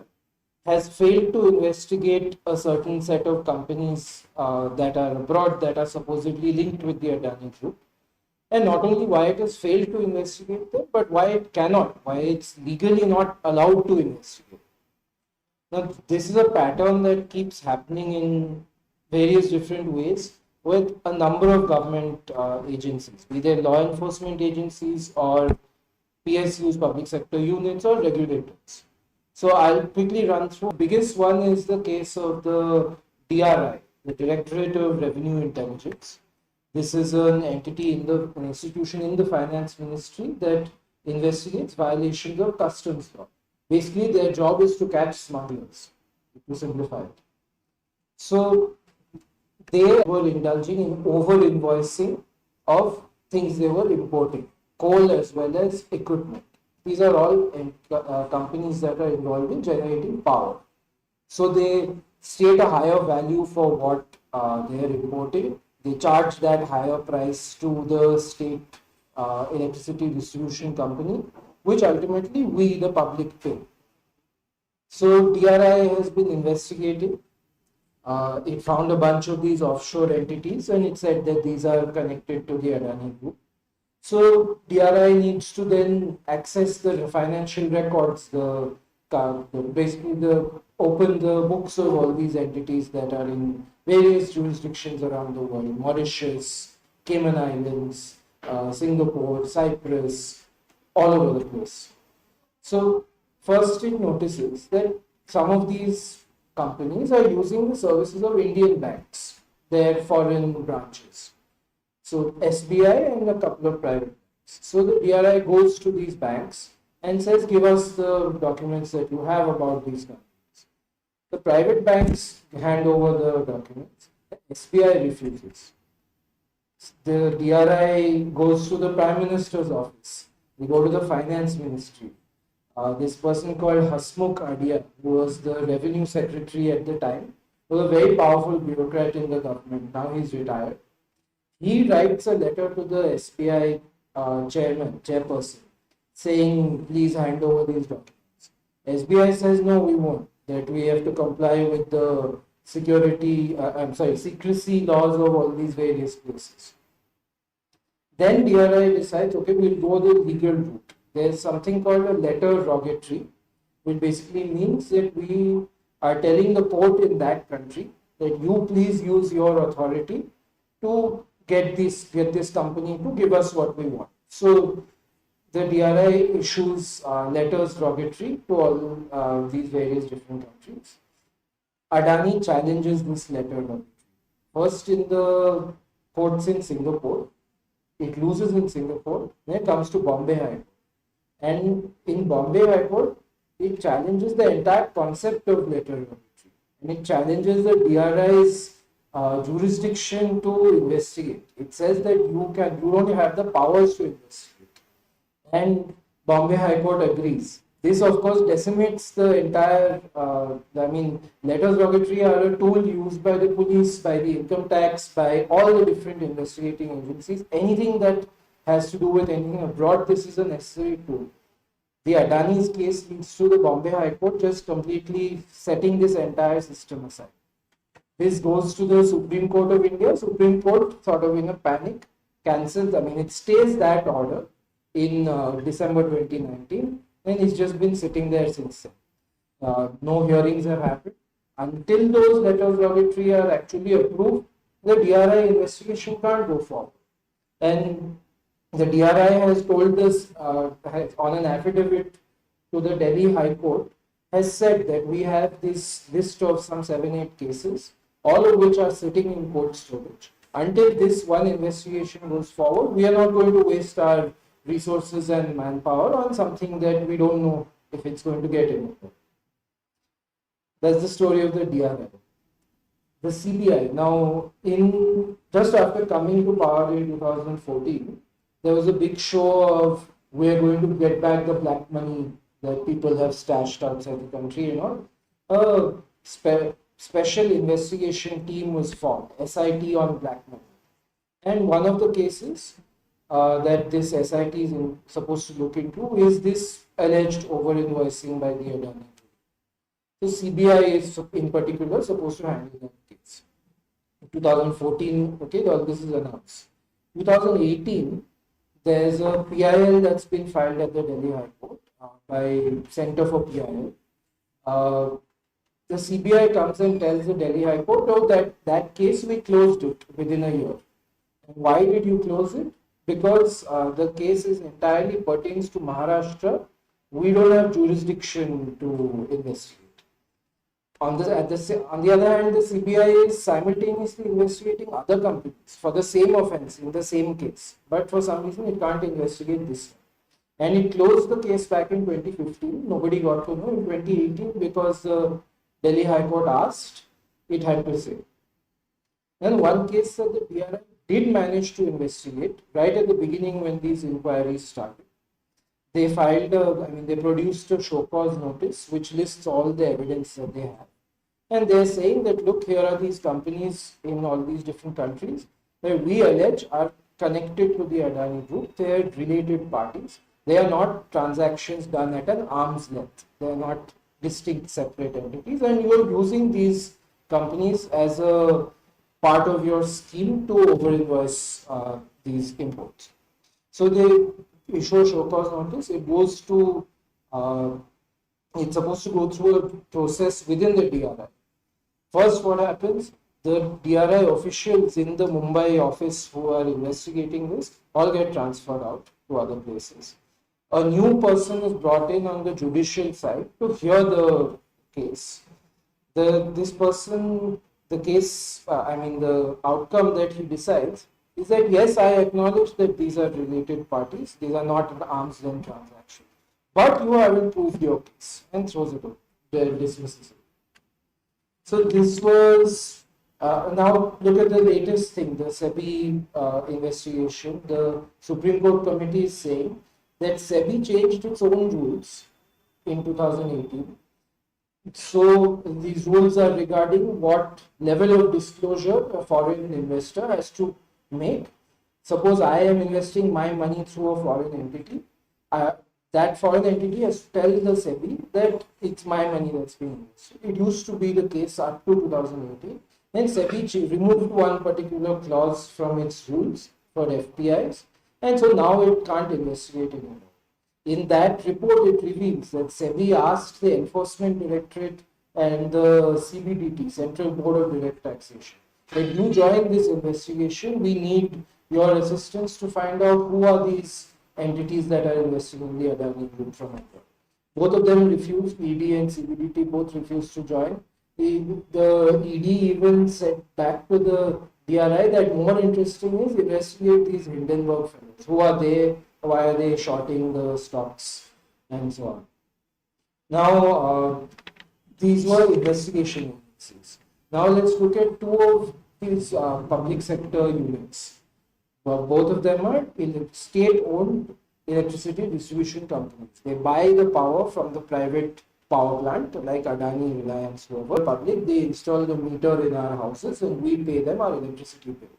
Speaker 3: has failed to investigate a certain set of companies that are abroad that are supposedly linked with the Adani group. And not only why it has failed to investigate them, but why it cannot, why it's legally not allowed to investigate. Now, this is a pattern that keeps happening in various different ways with a number of government agencies, be they law enforcement agencies or PSUs, public sector units, or regulators. So I'll quickly run through. The biggest one is the case of the DRI, the Directorate of Revenue Intelligence. This is an entity an institution in the finance ministry that investigates violations of customs law. Basically, their job is to catch smugglers, to simplify it. So they were indulging in over-invoicing of things they were importing, coal as well as equipment. These are all companies that are involved in generating power. So they state a higher value for what they are importing. They charge that higher price to the state electricity distribution company, which ultimately we, the public, pay. So DRI has been investigating. It found a bunch of these offshore entities and it said that these are connected to the Adani group. So DRI needs to then access the financial records, basically open the books of all these entities that are in various jurisdictions around the world, Mauritius, Cayman Islands, Singapore, Cyprus, all over the place. So first it notices that some of these companies are using the services of Indian banks, their foreign branches. So SBI and a couple of private banks. So the DRI goes to these banks and says, give us the documents that you have about these companies. The private banks hand over the documents. SBI refuses. The DRI goes to the Prime Minister's office. We go to the Finance Ministry. This person called Hasmukh Adia, who was the Revenue Secretary at the time, was a very powerful bureaucrat in the government. Now he's retired. He writes a letter to the SBI chairperson, saying, please hand over these documents. SBI says, no, we won't. That we have to comply with the secrecy laws of all these various places. Then DRI decides, okay, we'll go the legal route. There's something called a letter rogatory, which basically means that we are telling the court in that country that you please use your authority to get this company to give us what we want. So the DRI issues letters rogatory to all these various different countries. Adani challenges this letter rogatory. First in the courts in Singapore, it loses in Singapore, then it comes to Bombay High Court. And in Bombay High Court, it challenges the entire concept of letter rogatory. And it challenges the DRI's jurisdiction to investigate. It says that you don't have the powers to investigate. And Bombay High Court agrees. This, of course, decimates the entire, letters rogatory are a tool used by the police, by the income tax, by all the different investigating agencies. Anything that has to do with anything abroad, this is a necessary tool. The Adani's case leads to the Bombay High Court just completely setting this entire system aside. This goes to the Supreme Court of India. Supreme Court, sort of in a panic, cancels, it stays that order in December 2019, and it's just been sitting there since then. No hearings have happened. Until those letters rogatory are actually approved, the DRI investigation can't go forward. And the DRI has told us on an affidavit to the Delhi High Court, has said that we have this list of some 7-8 cases, all of which are sitting in cold storage. Until this one investigation goes forward, we are not going to waste our resources and manpower on something that we don't know if it's going to get anywhere. That's the story of the DRI. The CBI, now just after coming to power in 2014, there was a big show of we're going to get back the black money that people have stashed outside the country, A special investigation team was formed, SIT on black money. And one of the cases that this SIT is supposed to look into is this alleged over-invoicing by the Adani. The CBI is in particular supposed to handle that case. In 2014, all this is announced. 2018, there's a PIL that's been filed at the Delhi High Court by Center for PIL. The CBI comes and tells the Delhi High Court, that case we closed it within a year. And why did you close it? Because the case is entirely pertains to Maharashtra. We don't have jurisdiction to investigate. On the other hand, the CBI is simultaneously investigating other companies for the same offense in the same case. But for some reason, it can't investigate this one. And it closed the case back in 2015. Nobody got to know in 2018 because the Delhi High Court asked, it had to say. And one case that the DRI did manage to investigate right at the beginning when these inquiries started. They they produced a show cause notice which lists all the evidence that they have. And they're saying that, look, here are these companies in all these different countries that we allege are connected to the Adani group. They are related parties. They are not transactions done at an arm's length. They are not distinct separate entities. And you are using these companies as a part of your scheme to over-invoice these imports. So they issue a show cause notice. It goes to, it's supposed to go through a process within the DRI. First, what happens? the DRI officials in the Mumbai office who are investigating this all get transferred out to other places. A new person is brought in on the judicial side to hear the case. This person, the case, the outcome that he decides is that yes, I acknowledge that these are related parties, these are not an arm's length transaction, but you haven't proved your case, and throws it out, dismisses it. So this was, now look at the latest thing, the SEBI investigation. The Supreme Court committee is saying that SEBI changed its own rules in 2018. So these rules are regarding what level of disclosure a foreign investor has to make. Suppose I am investing my money through a foreign entity. That foreign entity has to tell the SEBI that it's my money that's being invested. It used to be the case up to 2018. Then SEBI removed one particular clause from its rules for FPIs, and so now it can't investigate anymore. In that report, it reveals that SEBI asked the Enforcement Directorate and the CBDT, Central Board of Direct Taxation, that you join this investigation, we need your assistance to find out who are these entities that are investing in the Adani group from India. Both of them refused, ED and CBDT both refused to join. The ED even said back to the DRI that more interesting is investigate these Hindenburg fellows. Who are they? Why are they shorting the stocks and so on? Now, these were investigation agencies. Now let's look at two of these public sector units. Both of them are state-owned electricity distribution companies. They buy the power from the private power plant like Adani, Reliance, whoever. Public, they install the meter in our houses and we pay them our electricity bill.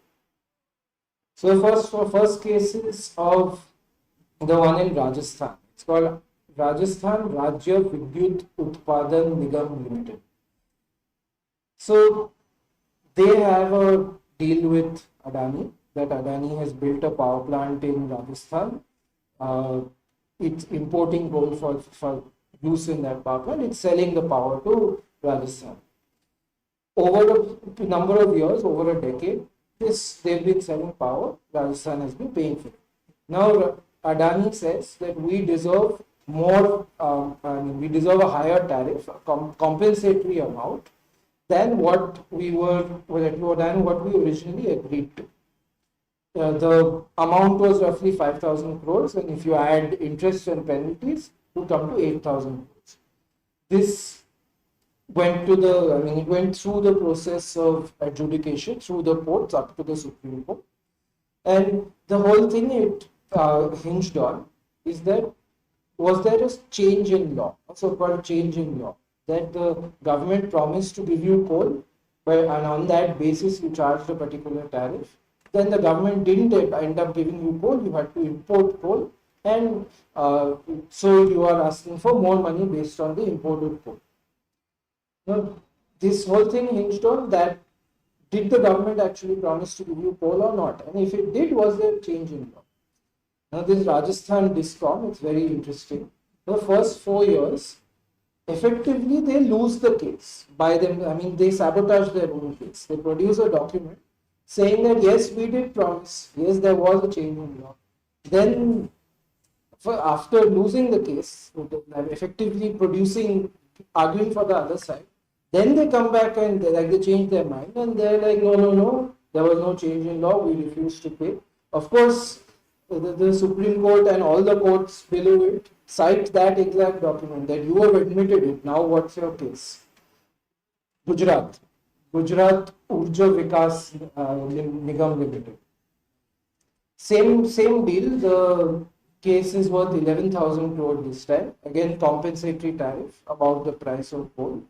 Speaker 3: So the first case is of the one in Rajasthan. It's called Rajasthan Rajya Vidyut Utpadan Nigam Limited. So they have a deal with Adani, that Adani has built a power plant in Rajasthan. It's importing coal for use in that power plant. It's selling the power to Rajasthan. Over a number of years, over a decade, they've been selling power. Rajasthan has been paying for it. Now Adani says that we deserve more, we deserve a higher tariff, a compensatory amount than what we originally agreed to. The amount was roughly 5,000 crores, and if you add interest and penalties, it will come to 8,000 crores. This went to it went through the process of adjudication through the courts up to the Supreme Court, and the whole thing it hinged on is that was there a change in law, a so-called change in law, that the government promised to give you coal, and on that basis you charged a particular tariff. Then the government didn't end up giving you coal, you had to import coal, and so you are asking for more money based on the imported coal. Now, this whole thing hinged on that, did the government actually promise to give you coal or not? And if it did, was there a change in law? Now this Rajasthan Discom, it's very interesting. The first 4 years, effectively they lose the case by them. They sabotage their own case. They produce a document saying that yes, we did promise, yes, there was a change in law. Then after losing the case, effectively arguing for the other side, then they come back and they change their mind and they're like, no, there was no change in law, we refuse to pay. Of course, the Supreme Court and all the courts below it cite that exact document that you have admitted it. Now what's your case? Gujarat Urja Vikas Nigam Limited. Same deal. The case is worth 11,000 crore this time. Again, compensatory tariff about the price of coal.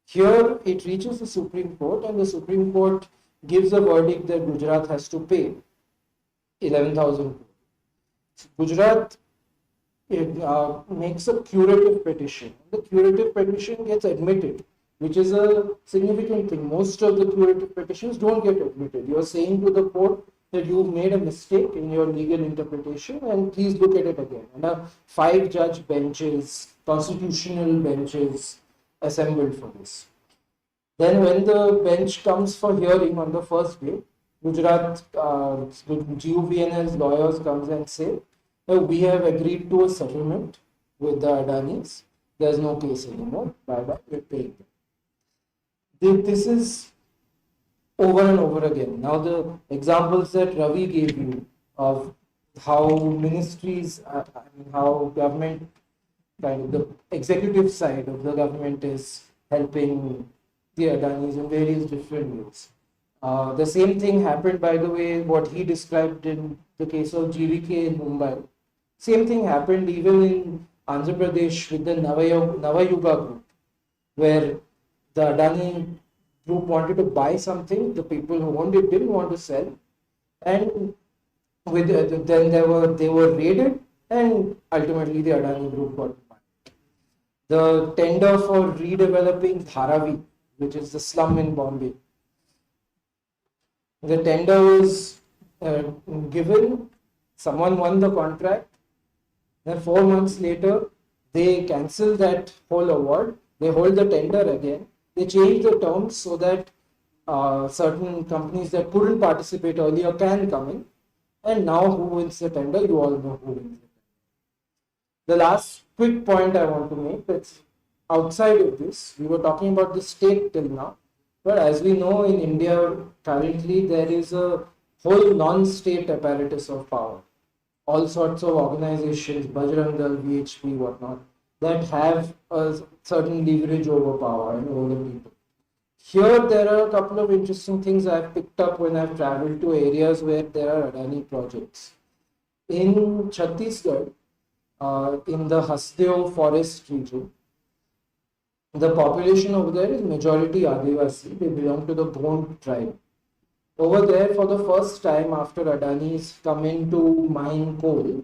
Speaker 3: Here it reaches the Supreme Court, and the Supreme Court gives a verdict that Gujarat has to pay 11,000 crore. Gujarat makes a curative petition. The curative petition gets admitted, which is a significant thing. Most of the curative petitions don't get admitted. You are saying to the court that you made a mistake in your legal interpretation and please look at it again. And 5-judge benches, constitutional benches assembled for this. Then when the bench comes for hearing on the first day, Gujarat GUVNL's lawyers comes and say, "Oh, we have agreed to a settlement with the Adanis. There's no case anymore. Bye bye, we're paying them." This is over and over again. Now the examples that Ravi gave you of how ministries, how government, kind of the executive side of the government is helping the Adanis in various different ways. The same thing happened, by the way, what he described in the case of GVK in Mumbai. Same thing happened even in Andhra Pradesh with the Navayuga group, where the Adani group wanted to buy something, the people who owned it didn't want to sell, and then they were raided, and ultimately the Adani group got bought. The tender for redeveloping Dharavi, which is the slum in Bombay, the tender was given, someone won the contract, then 4 months later they cancel that whole award, they hold the tender again, they change the terms so that certain companies that couldn't participate earlier can come in, and now who wins the tender? You all know who wins it. The last quick point I want to make, that's outside of this, we were talking about the state till now, but as we know in India currently there is a whole non-state apparatus of power. All sorts of organizations, Bajrang Dal, VHP, whatnot, that have a certain leverage over power and over the people. Here there are a couple of interesting things I've picked up when I've traveled to areas where there are Adani projects. In Chhattisgarh, in the Hasdeo forest region, the population over there is majority Adivasi. They belong to the Gond tribe. Over there, for the first time after Adani's come in to mine coal,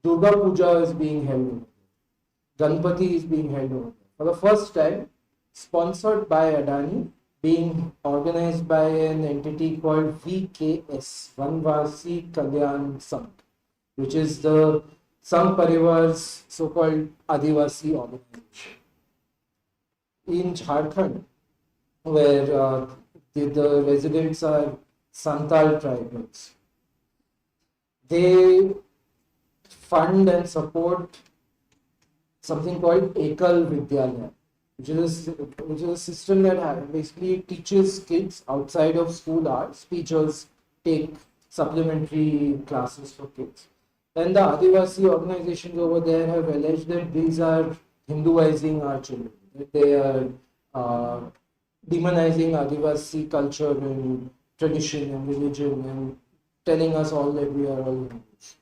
Speaker 3: Durga Puja is being held. Ganpati is being held over there. For the first time, sponsored by Adani, being organized by an entity called VKS, Vanvasi Kalyan Sangh, which is the Sangh Parivar's so-called Adivasi organization. In Jharkhand, where the residents are Santal tribals, they fund and support something called Ekal Vidyalaya, which is a system that basically teaches kids outside of school hours. Teachers take supplementary classes for kids. And the Adivasi organizations over there have alleged that these are Hinduizing our children, that they are demonizing Adivasi culture and tradition and religion and telling us all that we are all Hindus.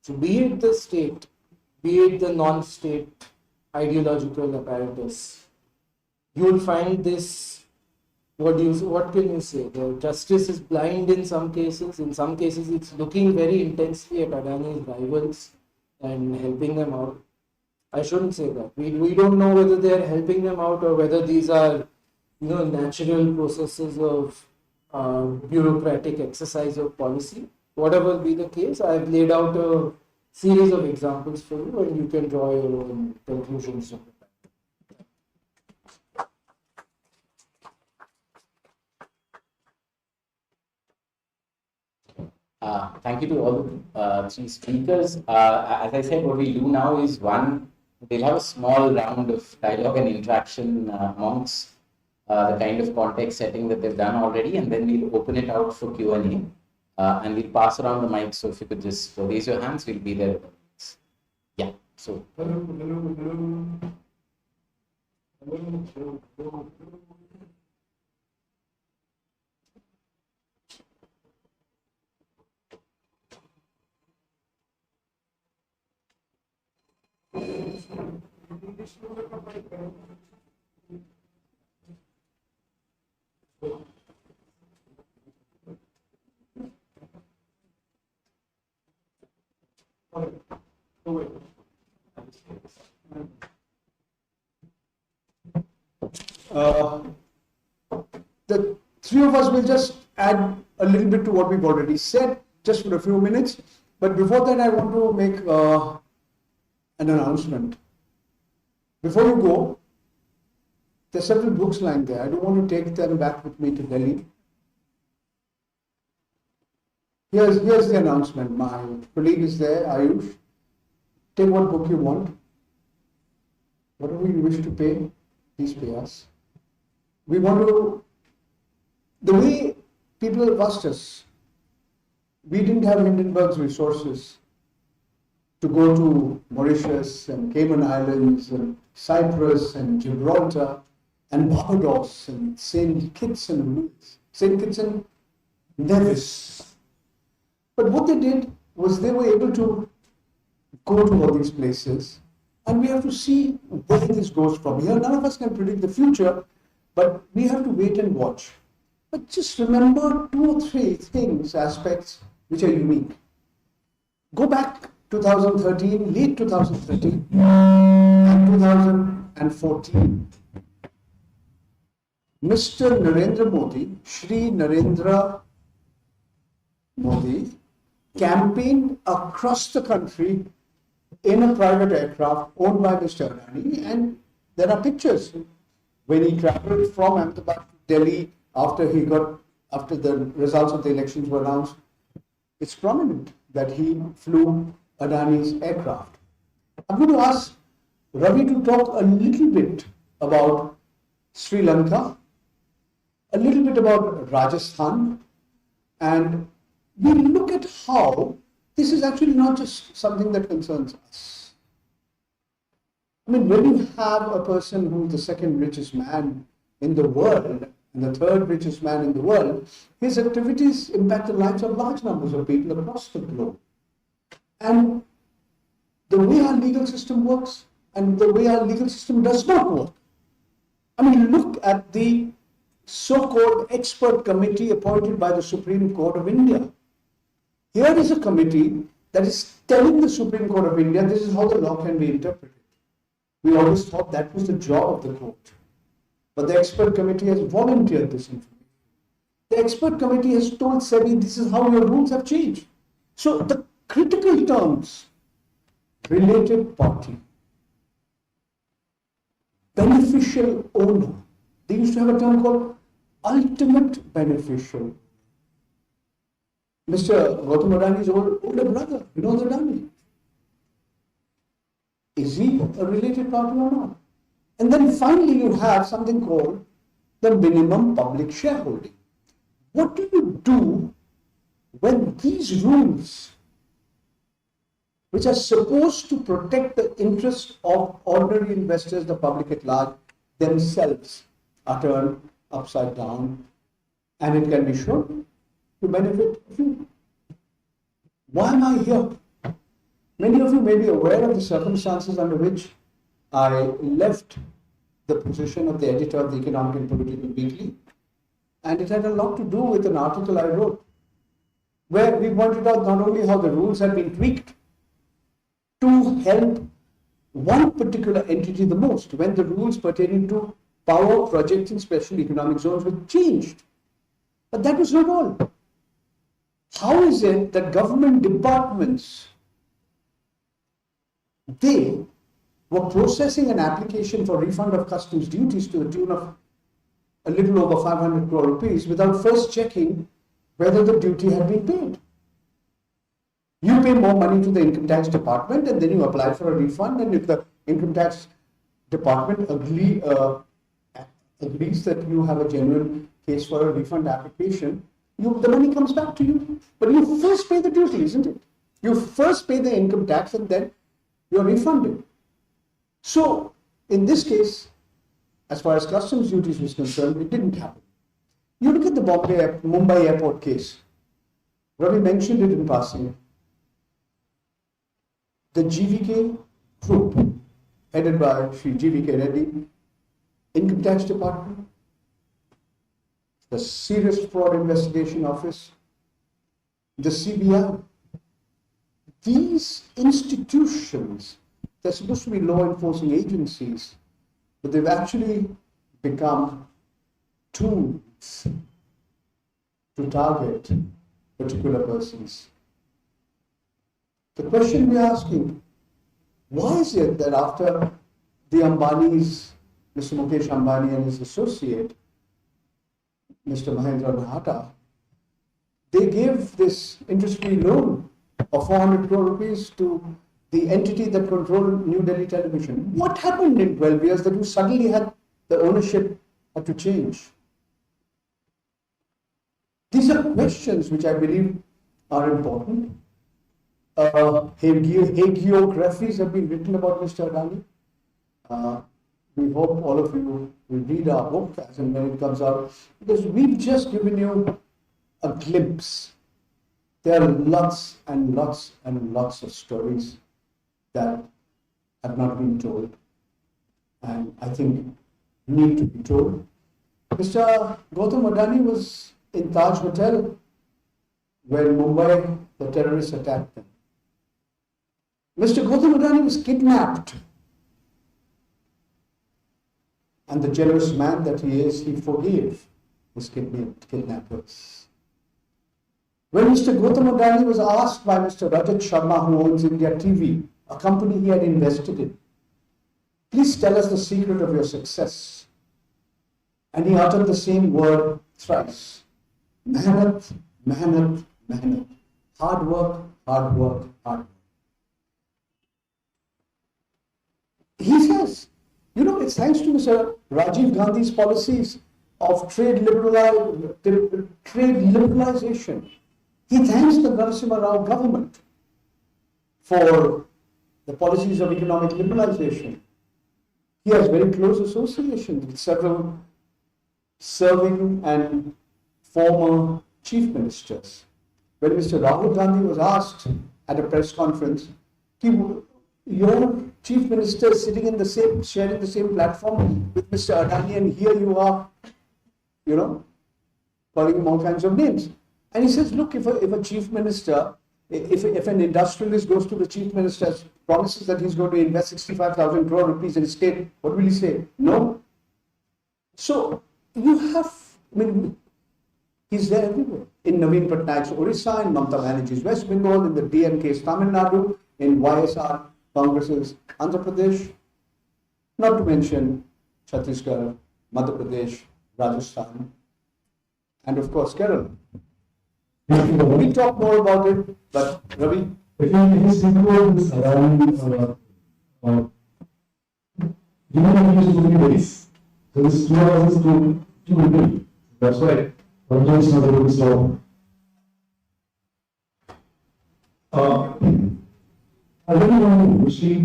Speaker 3: So be it the state, be it the non-state ideological apparatus, you will find this, what can you say? The justice is blind in some cases it's looking very intensely at Adani's rivals and helping them out. I shouldn't say that. We don't know whether they are helping them out or whether these are natural processes of bureaucratic exercise of policy. Whatever be the case, I have laid out a series of examples for you and you can draw your own conclusions from it.
Speaker 4: Thank you to all three speakers. As I said, what we'll do now is we'll have a small round of dialogue and interaction amongst the kind of context setting that they've done already, and then we'll open it out for Q&A, and we'll pass around the mic. So if you could just raise your hands, we'll be there. Yeah. So.
Speaker 1: The three of us will just add a little bit to what we've already said, just for a few minutes. But before that, I want to make an announcement. Before you go, There are several books lying there. I don't want to take them back with me to Delhi. Here's the announcement. My colleague is there, Ayush. Take what book you want. Whatever you wish to pay, please pay us. We want to, the way people have asked us, we didn't have Hindenburg's resources to go to Mauritius and Cayman Islands and Cyprus and Gibraltar and Barbados and St. Kitts and Nevis. But what they did was they were able to go to all these places, and we have to see where this goes from here. None of us can predict the future, but we have to wait and watch. But just remember 2 or 3 things, aspects which are unique. Go back 2013, late 2013 and 2014. Mr. Narendra Modi, Shri Narendra Modi, campaigned across the country in a private aircraft owned by Mr. Adani, and there are pictures when he traveled from Ahmedabad to Delhi after the results of the elections were announced. It's prominent that he flew Adani's aircraft. I'm going to ask Ravi to talk a little bit about Sri Lanka, a little bit about Rajasthan, and we look at how this is actually not just something that concerns us. I mean, when you have a person who is the second richest man in the world and the third richest man in the world, his activities impact the lives of large numbers of people across the globe. And the way our legal system works and the way our legal system does not work. I mean, look at the so-called expert committee appointed by the Supreme Court of India. Here is a committee that is telling the Supreme Court of India this is how the law can be interpreted. We always thought that was the job of the court. But the expert committee has volunteered this information. The expert committee has told SEBI this is how your rules have changed. So the critical terms, related party, beneficial owner, they used to have a term called ultimate beneficial. Mr. Gautam Adani's older brother, Vinod Adani. Is he a related party or not? And then finally you have something called the minimum public shareholding. What do you do when these rules, which are supposed to protect the interests of ordinary investors, the public at large, themselves are turned upside down, and it can be shown to benefit you? Why am I here? Many of you may be aware of the circumstances under which I left the position of the editor of the Economic and Political Weekly, and it had a lot to do with an article I wrote where we pointed out not only how the rules had been tweaked to help one particular entity the most when the rules pertaining to power projects in special economic zones were changed. But that was not all. How is it that government departments, they were processing an application for refund of customs duties to the tune of a little over 500 crore rupees without first checking whether the duty had been paid? You pay more money to the income tax department and then you apply for a refund, and if the income tax department agrees that you have a genuine case for a refund application, the money comes back to you. But you first pay the duty, isn't it? You first pay the income tax and then you're refunded. So, in this case, as far as customs duties was concerned, it didn't happen. You look at the Mumbai airport case. Ravi mentioned it in passing. The GVK group, headed by Sri GVK Reddy, Income Tax Department, the Serious Fraud Investigation Office, the CBI. These institutions, they're supposed to be law enforcing agencies, but they've actually become tools to target particular persons. The question we're asking, why is it that after the Ambanis Mr. Mukesh Ambani and his associate, Mr. Mahendra Nahata, they gave this interest-free loan of 400 crore rupees to the entity that controlled New Delhi Television. What happened in 12 years that you suddenly had the ownership had to change? These are questions which I believe are important. Hagiographies have been written about Mr. Adani. We hope all of you will read our book as and when it comes out, because we've just given you a glimpse. There are lots and lots and lots of stories that have not been told, and I think need to be told. Mr. Gautam Adani was in Taj Hotel when Mumbai, the terrorists attacked them. Mr. Gautam Adani was kidnapped. And the generous man that he is, he forgave his kidnappers. When Mr. Gautam Adani was asked by Mr. Rajat Sharma, who owns India TV, a company he had invested in, please tell us the secret of your success. And he uttered the same word thrice. Mehnat, mehnat, mehnat. Hard work, hard work, hard work. He says, you know, it's thanks to Mr. Rajiv Gandhi's policies of trade liberalization. He thanks the Narasimha Rao government for the policies of economic liberalization. He has very close association with several serving and former chief ministers. When Mr. Rahul Gandhi was asked at a press conference, your chief minister is sitting in the same, sharing the same platform with Mr. Adani, and here you are, you know, calling him all kinds of names. And he says, look, if a chief minister, if an industrialist goes to the chief minister, promises that he's going to invest 65,000 crore rupees in his state, what will he say? No. So you have, I mean, he's there everywhere. In Naveen Patnaik's Orissa, in Mamata Banerjee's West Bengal, in the DMK's Tamil Nadu, in YSR Congress's Andhra Pradesh, not to mention Chhattisgarh, Madhya Pradesh, Rajasthan, and of course Kerala. We talk more about it, but Ravi.
Speaker 2: If you speak about this around human is only days. So this 2 hours is too little. That's why Ranjan is not able to stop. I really want to see,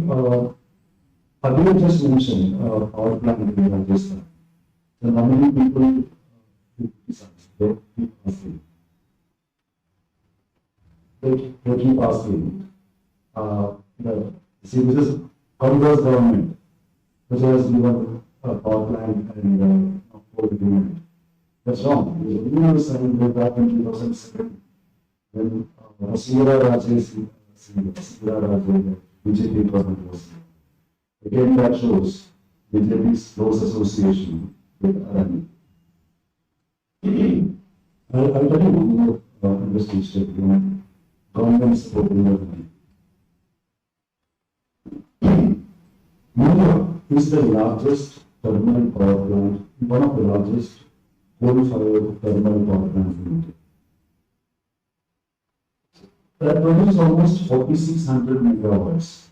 Speaker 2: Adani just mentioned power plant in Rajasthan. So normally people they keep asking. See, this is Congress government, which has given a power plant and coal agreement. That's wrong. There's a new assignment way back in 2007 when Sira Rajesh, BJP government was. Again, that shows BJP's close association with Adani. I'll tell you one more industry statement. Government supporting Adani. Mumbai is the largest thermal power plant, one of the largest coal-fired thermal power plants in India. That produces almost 4,600 megawatts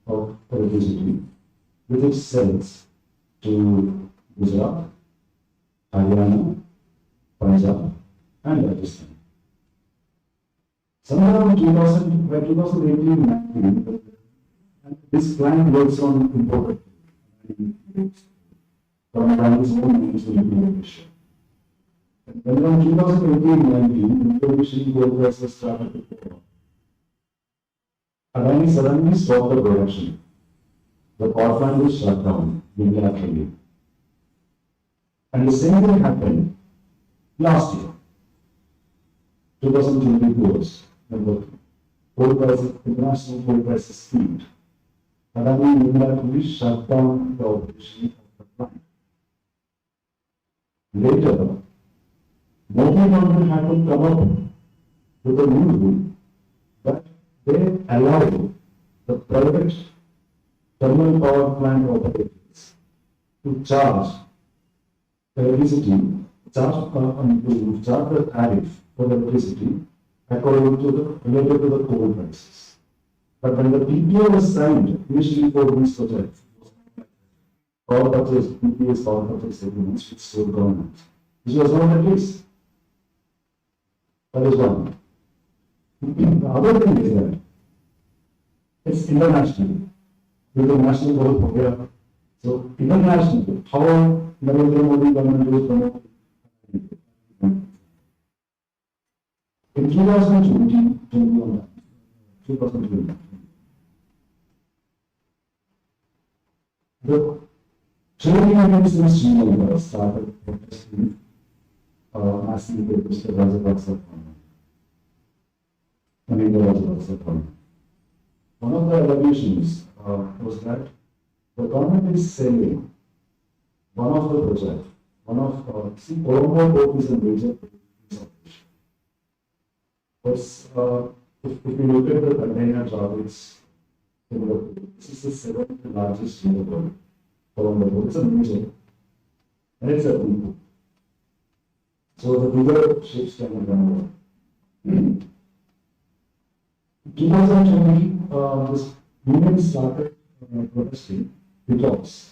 Speaker 2: of electricity, which it sells to Gujarat, Haryana, Punjab, and Rajasthan. Somewhere in 2018-19, this plant works on imported from Adani's own national implementation. When around 2018-19, implementation coal prices started to fall. Adani suddenly stopped the production. The power plant was shut down unilaterally. And the same thing happened last year, 2022, when the coal prices, international coal prices peaked. Adani unilaterally shut down the operation of the plant. Later, Modi government had to come up with a new rule that they allow the private thermal power plant operators to charge electricity, to charge the tariff for the electricity according to related to the coal prices. But when the PPA was signed, initially for these projects, power purchase, PPA's power purchase agreements with state government. This was not the case. That is one. The other thing is that it's international. With the national goal for here. So international, how Narendra Modi government is promoting. In 2020, the trade unions in Sri Lanka started protesting asking the Mr. Rajapaksa one of the allegations was that the government is selling one of the projects, Colombo port is a major operation. But if we look at the container traffics, this is the seventh largest in the world. Colombo port is a major, and it's a depot. So the bigger ships can run over. 2020, this union started protesting because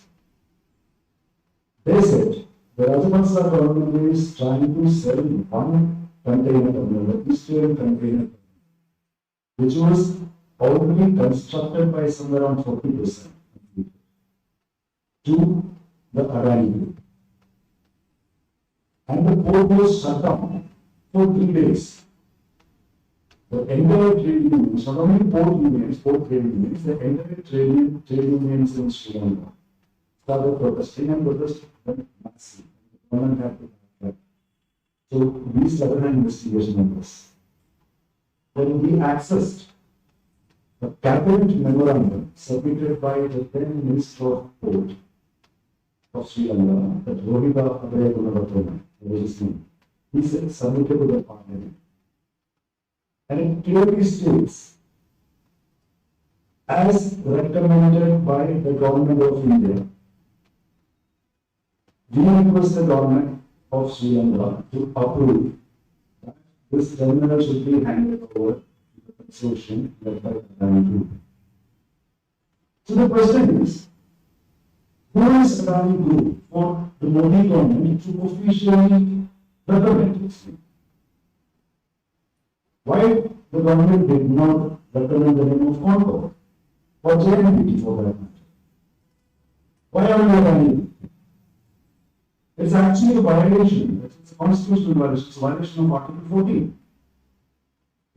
Speaker 2: they said the Rajapaksa government is trying to sell one container terminal, the Eastern container terminal, which was already constructed by somewhere around 40% to the Adani group. And the port was shut down for 3 days. The entire trade unions, not only port unions, port trade unions, the entire trade unions in Sri Lanka started protesting and protesting massively. The government had to back. So we started an investigation on this. Then we accessed the cabinet memorandum submitted by the then Minister of Port of Sri Lanka, that Rohita Abhayagunadattana, was his name. He said submitted to the parliament. And it clearly states, as recommended by the government of India, we request the government of Sri Lanka to approve that this terminal should be handed over to the consortium led by the Adani Group. So the question is, who is Adani Group for the Modi government to officially recommend this thing? Why the government did not recommend the name of Concord or JNPT for that matter? Why are we Adani? It's actually a violation. It's a constitutional violation. It's a violation of Article 14.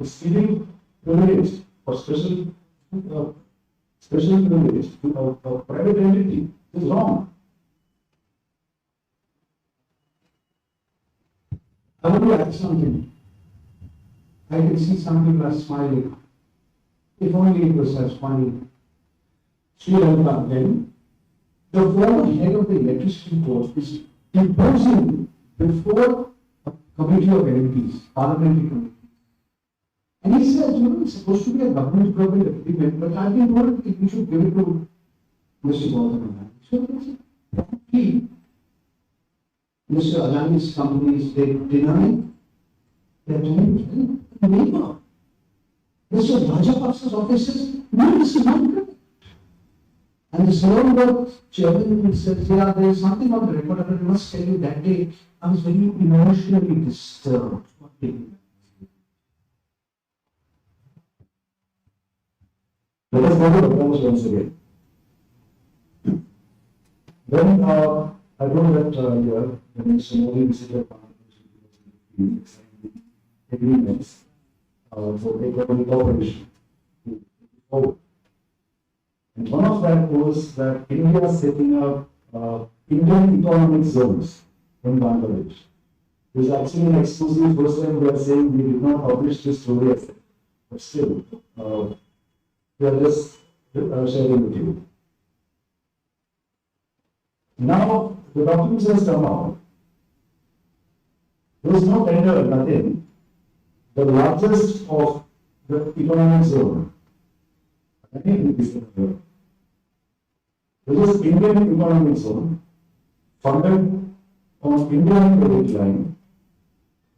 Speaker 2: It's giving privilege or special privilege to a private entity. It is wrong. I want to add something. I can see some people are smiling. If only it was as funny. Sri Lanka then, the former head of the electricity board is imposing before a committee of MPs, parliamentary committee. And he said, it's supposed to be a government agreement, but I've been told we should give it to Mr. Gautam. So he, Mr. Adani's companies, they deny, they're telling the neighbor. Mr. Rajapaksa's office says, no, this is not correct. And the Salon chairman says, yeah, there is something on the record, and I must tell you that day I was very emotionally disturbed. Let us go to the post once again. Then I know that here, when Mr. Modi visited agreements for economic cooperation. And one of that was that India is setting up Indian economic zones in Bangladesh. This is actually an exclusive. First time we are saying we did not publish this story, but still, we are just sharing with you. Now, the documents has come out. There is no tender, nothing. The largest of the economic zone, I think this is Indian economic zone, funded on Indian credit line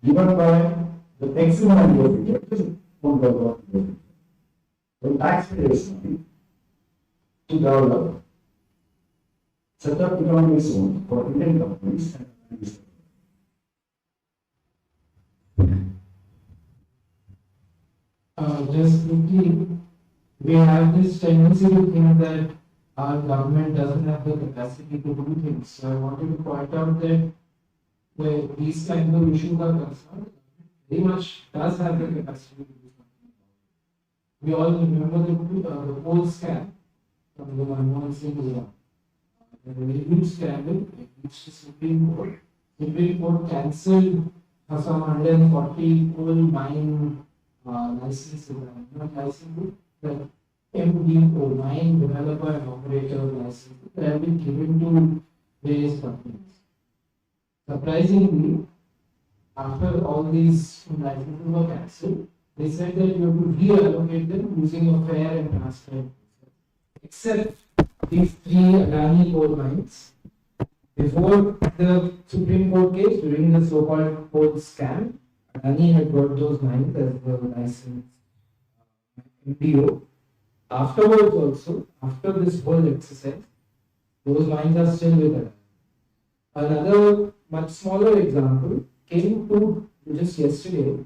Speaker 2: given by the Exim Bank of India, which is owned by the government of India. The taxpayers' money to develop set up economic zone for Indian companies and
Speaker 3: just quickly, we have this tendency to think that our government doesn't have the capacity to do things. So I wanted to point out that where these kinds of issues are concerned, very much does have the capacity to do something. We all remember the whole scam from the Manmohan Singh era. There was a huge scandal, it reached the Supreme Court. Supreme Court cancelled some 140 coal mine licenses, not licenses, but MDO, mine developer and operator licenses that have been given to various companies. Surprisingly, after all these licenses were cancelled, they said that you have to reallocate them using a fair and transparent process. Except these three Adani coal mines. Before the Supreme Court case, during the so-called coal scam, Adani had got those mines as the licensed MDO. Afterwards also, after this whole exercise, those mines are still with Adani. Another much smaller example came to just yesterday.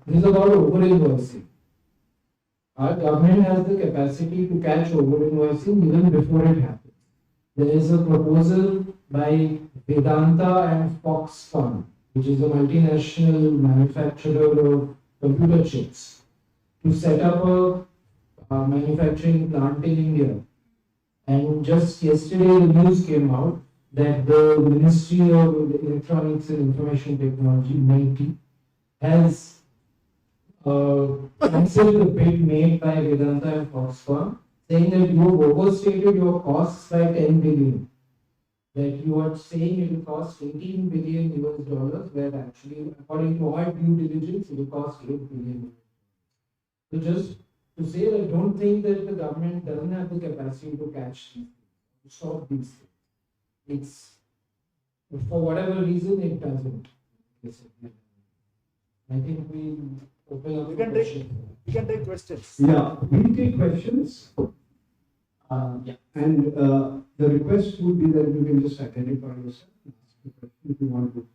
Speaker 3: This is about over-invoicing. Our government has the capacity to catch over-invoicing even before it happens. There is a proposal by Vedanta and Foxconn, which is a multinational manufacturer of computer chips, to set up a manufacturing plant in India. And just yesterday, the news came out that the Ministry of Electronics and Information Technology, MeitY, has cancelled the bid made by Vedanta and Foxconn, saying that you have overstated your costs by 10 billion. That you are saying it will cost 18 billion US dollars, where actually, according to our due diligence, it will cost 8 billion. So just to say that don't think that the government doesn't have the capacity to catch these things, to stop these things. It's, for whatever reason, it doesn't. I think we open up for questions.
Speaker 1: We can take questions.
Speaker 5: Yeah, we take questions.
Speaker 3: Yeah.
Speaker 5: And the request would be that you can just identify yourself and ask the question if you want to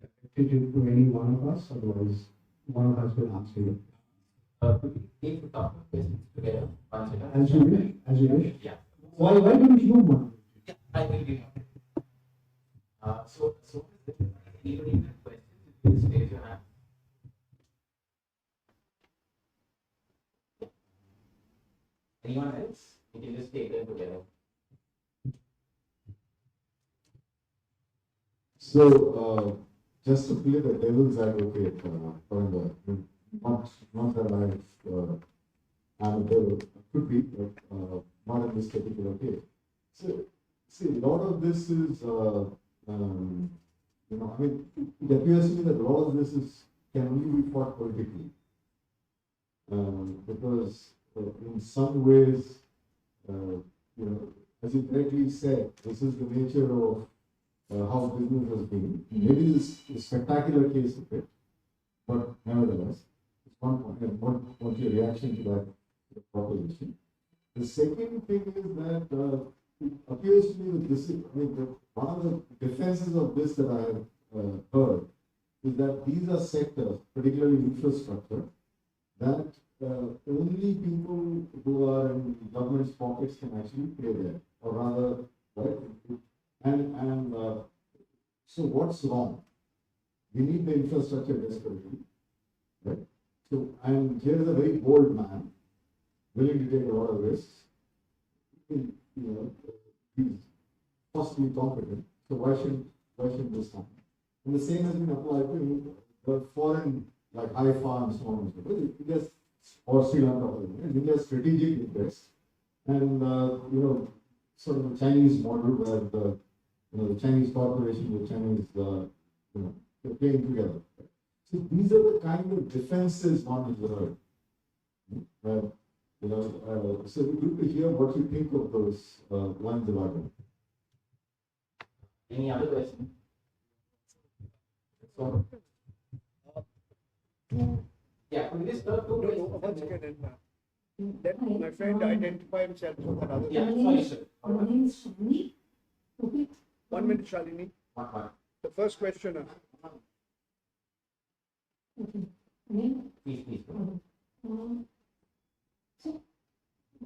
Speaker 5: direct it to any one of us, otherwise one of us will answer you.
Speaker 4: Take a couple of questions together. One second.
Speaker 5: As you wish, as you wish.
Speaker 4: Yeah.
Speaker 5: Why don't you want?
Speaker 4: Yeah, I will be. So anybody have questions? Please raise your hand. Anyone else? We can just take them together.
Speaker 6: So, just to play the devil's advocate, not that I'm a devil, could be, but not in this particular case. So, see, a lot of this is, it appears to me that a lot of this can only be fought politically. Because in some ways, as you correctly said, this is the nature of how business has been. Maybe this is a spectacular case of it, but nevertheless, it's one point. And what's your reaction to that proposition? The second thing is that it appears to me that this is, one of the defenses of this that I have heard is that these are sectors, particularly infrastructure, that only people who are in government's pockets can actually pay there, or rather, right? And so what's wrong? We need the infrastructure desperately, right? So, and here is a very bold man, willing to take a lot of risks. He's possibly competent. So why should this happen? And the same has been applied to the foreign, like Haifa and so on and so forth. India's, or Sri Lanka, India's strategic interest, and sort of a Chinese model where the Chinese corporation, the Chinese, they're playing together. So these are the kind of defenses one has heard. So it would be good to hear what you think of those lines of argument.
Speaker 4: Any other question? So, yeah, could you just start two questions?
Speaker 1: Once again, let my friend identify himself so that others.
Speaker 4: Yeah, sorry, sir.
Speaker 7: My name is Shani. Okay.
Speaker 1: 1 minute, Shalini.
Speaker 4: One.
Speaker 1: The first questioner.
Speaker 7: Okay. Name.
Speaker 4: Please.
Speaker 7: So,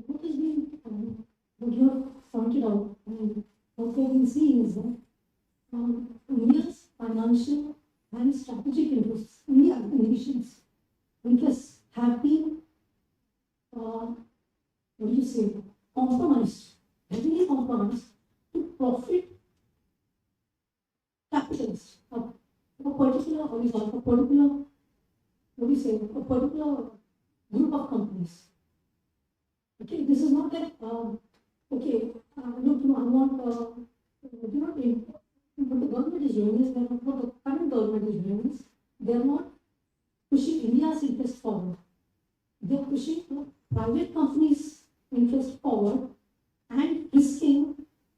Speaker 7: what has been, what you have pointed out, what we have been seeing is that India's financial and strategic interests, India, the nation's interests have been, what do you say, compromised, heavily compromised to profit capitalists, a particular horizon, a particular, what do you say, a particular group of companies. Okay, this is not that, okay, look, I want, what the government is doing is, what the current government is doing is, they are not pushing India's interest forward. They are pushing private companies' interest forward and risking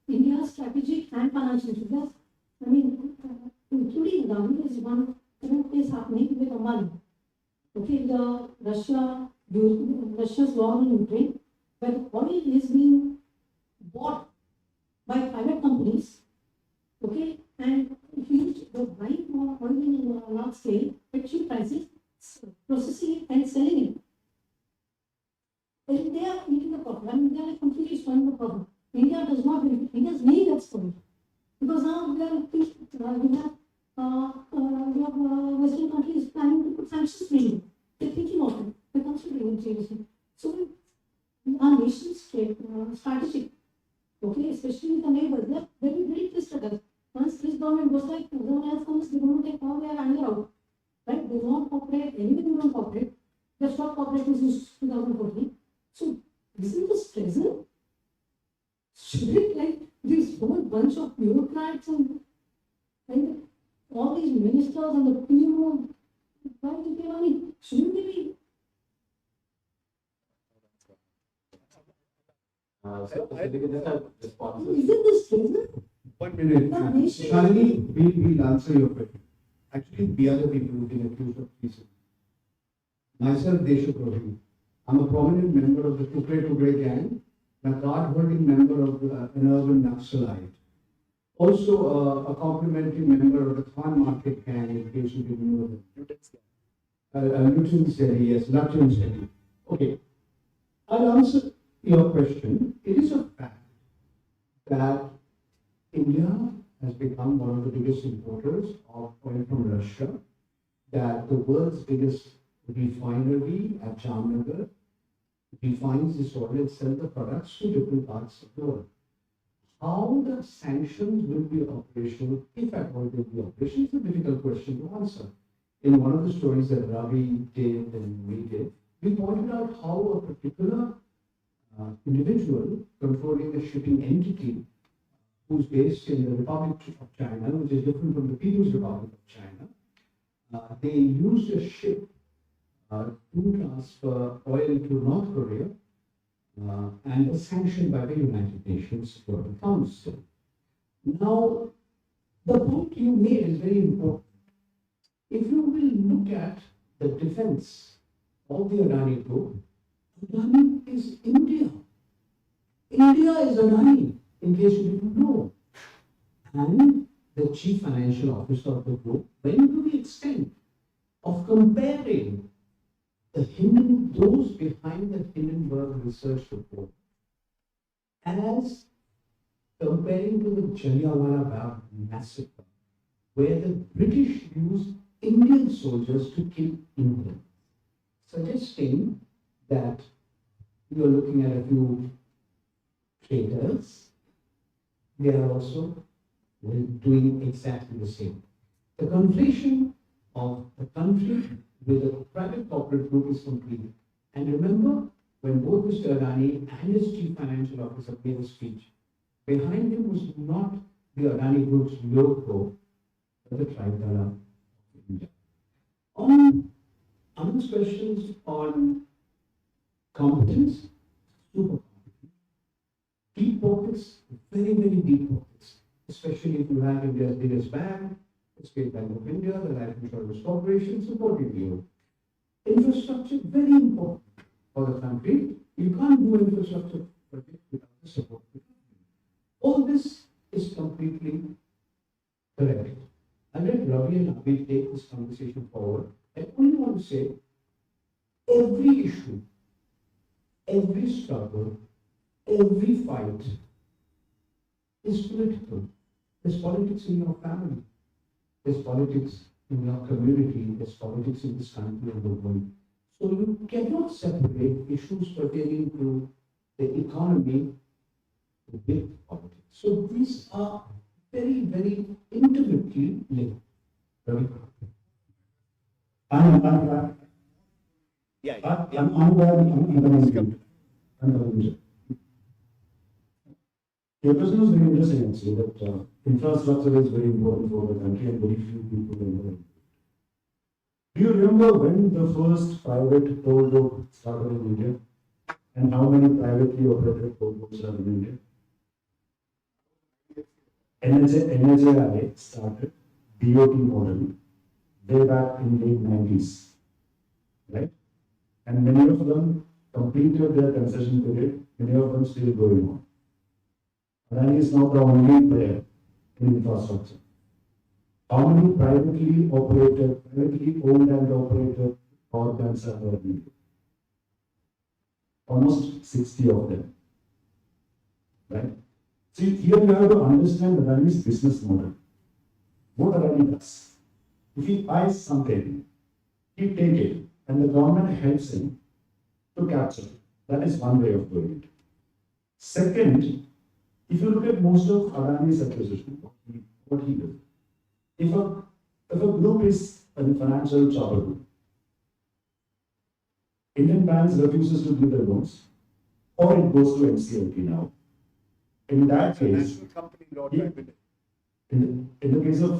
Speaker 7: India's strategic and financial interests. I mean, including Adani, is one current case happening with Adani. Okay, Russia's war in Ukraine, where oil is being bought by private companies. Okay, and if they're buying more oil in a large scale, at cheap prices, processing it and selling it. And they are eating the profit. I mean, they are completely destroying the profit. India does not benefit. India's name gets spoiled. Because now we have Western countries planning to put sanctions on India. They're thinking of it. They're considering it seriously. So our nation's strategic, okay, especially with the neighbors, they're very pissed at us. Once this government goes like, someone else comes, they're going to take power, they're anger out. Right? They don't cooperate, anyway they don't cooperate. They've stopped cooperating since 2014. So, isn't this present? Should it, like, this whole bunch of bureaucrats and all these ministers and the PMO, why do they money? Shouldn't they be?
Speaker 4: So, we can just have responses.
Speaker 7: Isn't this present?
Speaker 1: 1 minute.
Speaker 5: Shalini, we'll answer your question. Actually, we are the people who've been accused of treason. Myself, Desha Prabhu. I'm a prominent member of the Tukre gang, and a card-holding member of an urban Naxalite. Also, a complimentary member of the Khan Market gang, in case you didn't know them. Lutyens Delhi, yes, Lutyens Delhi. Okay. I'll answer your question. It is a fact that India has become one of the biggest importers of oil from Russia, that the world's biggest refinery at Jamnagar refines this oil and sells the products to different parts of the world. How the sanctions will be operational, if at all they will be operational, is a difficult question to answer. In one of the stories that Ravi did and we did, we pointed out how a particular individual controlling a shipping entity who's based in the Republic of China, which is different from the People's Republic of China, they used a ship to transfer oil to North Korea and was sanctioned by the United Nations Security Council. Now, the point you made is very important. If you will look at the defense of the Adani group, Adani is India. India is Adani, in case you didn't know. And the chief financial officer of the group went to the extent of comparing those behind the Hindenburg research report as comparing to the Jallianwala Bagh massacre, where the British used Indian soldiers to kill Indians, suggesting that you are looking at a few traitors. They are also doing exactly the same. The conflation of the country with a private corporate group is complete. And remember, when both Mr. Adani and his chief financial officer gave a speech, behind him was not the Adani group's logo, but the Tribala of India. On Anand's questions on competence, super competent. Deep pockets, very deep pockets. especially if you have India's biggest bank, the State Bank of India, the Life Insurance Corporation supporting you. Infrastructure, very important for the country. You can't do infrastructure project without the support of the government. All this is completely correct. I'll let Ravi and Abhi take this conversation forward. I only want to say, every issue, every struggle, every fight is political. There's politics in your family. There's politics in your community. There's politics in this country and the world. So you cannot separate issues pertaining to the economy with politics. So these are very, very intimately linked. Ravi?
Speaker 2: I'm Your question was very interesting, actually, that infrastructure is very important for the country and very few people know it. Do you remember when the first private toll road started in India? And how many privately operated toll roads are in India? NHAI started BOT model way back in late 90s, right? And many of them completed their concession period, many of them still going on. Adani is now the only player in infrastructure. How many privately operated, privately owned and operated power plants are there in India? Almost 60 of them, right? See, here you have to understand Adani's business model. What Adani does, if he buys something, he take it, and the government helps him to capture it. That is one way of doing it. Second, if you look at most of Adani's acquisition, what he does, if a group is in financial trouble, Indian banks refuses to give the loans, or it goes to NCLT now. In that case, in the case of,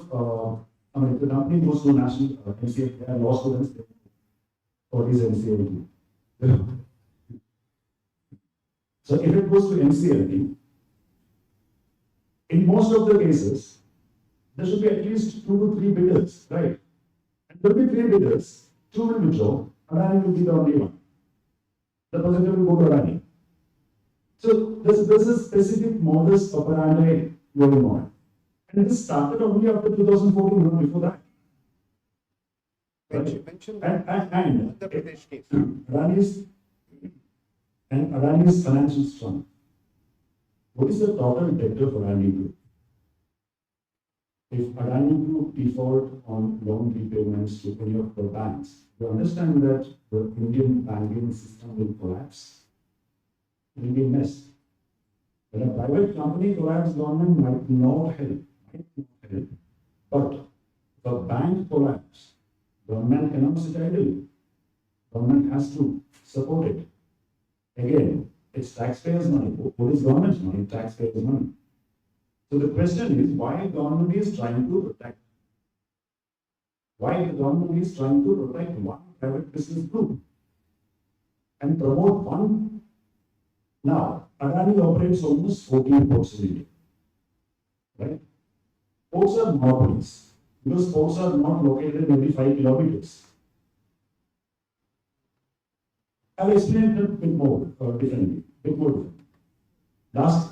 Speaker 2: if the company goes to national NCLT, they are lost to them, or is NCLT. So if it goes to NCLT, in most of the cases, there should be at least 2 to 3 bidders, right? And there will be 3 bidders, 2 will withdraw, Adani will be the only one. The project will go to Adani. So there's a specific modus operandi going on. And this started only after 2014, not before that. Right? And
Speaker 1: the Pradesh case.
Speaker 2: Adani's financial strength. What is the total debt of Adani Group? If Adani Group default on loan repayments to any of the banks, you understand that the Indian banking system will collapse. It will be a mess. When a private company collapses, government might not help. But if a bank collapses, government cannot sit idle. Government has to support it. Again, it's taxpayers' money. What is government's money? Taxpayers' money. So the question is, why government is trying to protect? Why the government is trying to protect one private business group and promote one? Now, Adani operates almost 14 ports in India, right? Ports are monopolies because ports are not located in every 5 kilometers. I'll explain it a bit more differently. Last.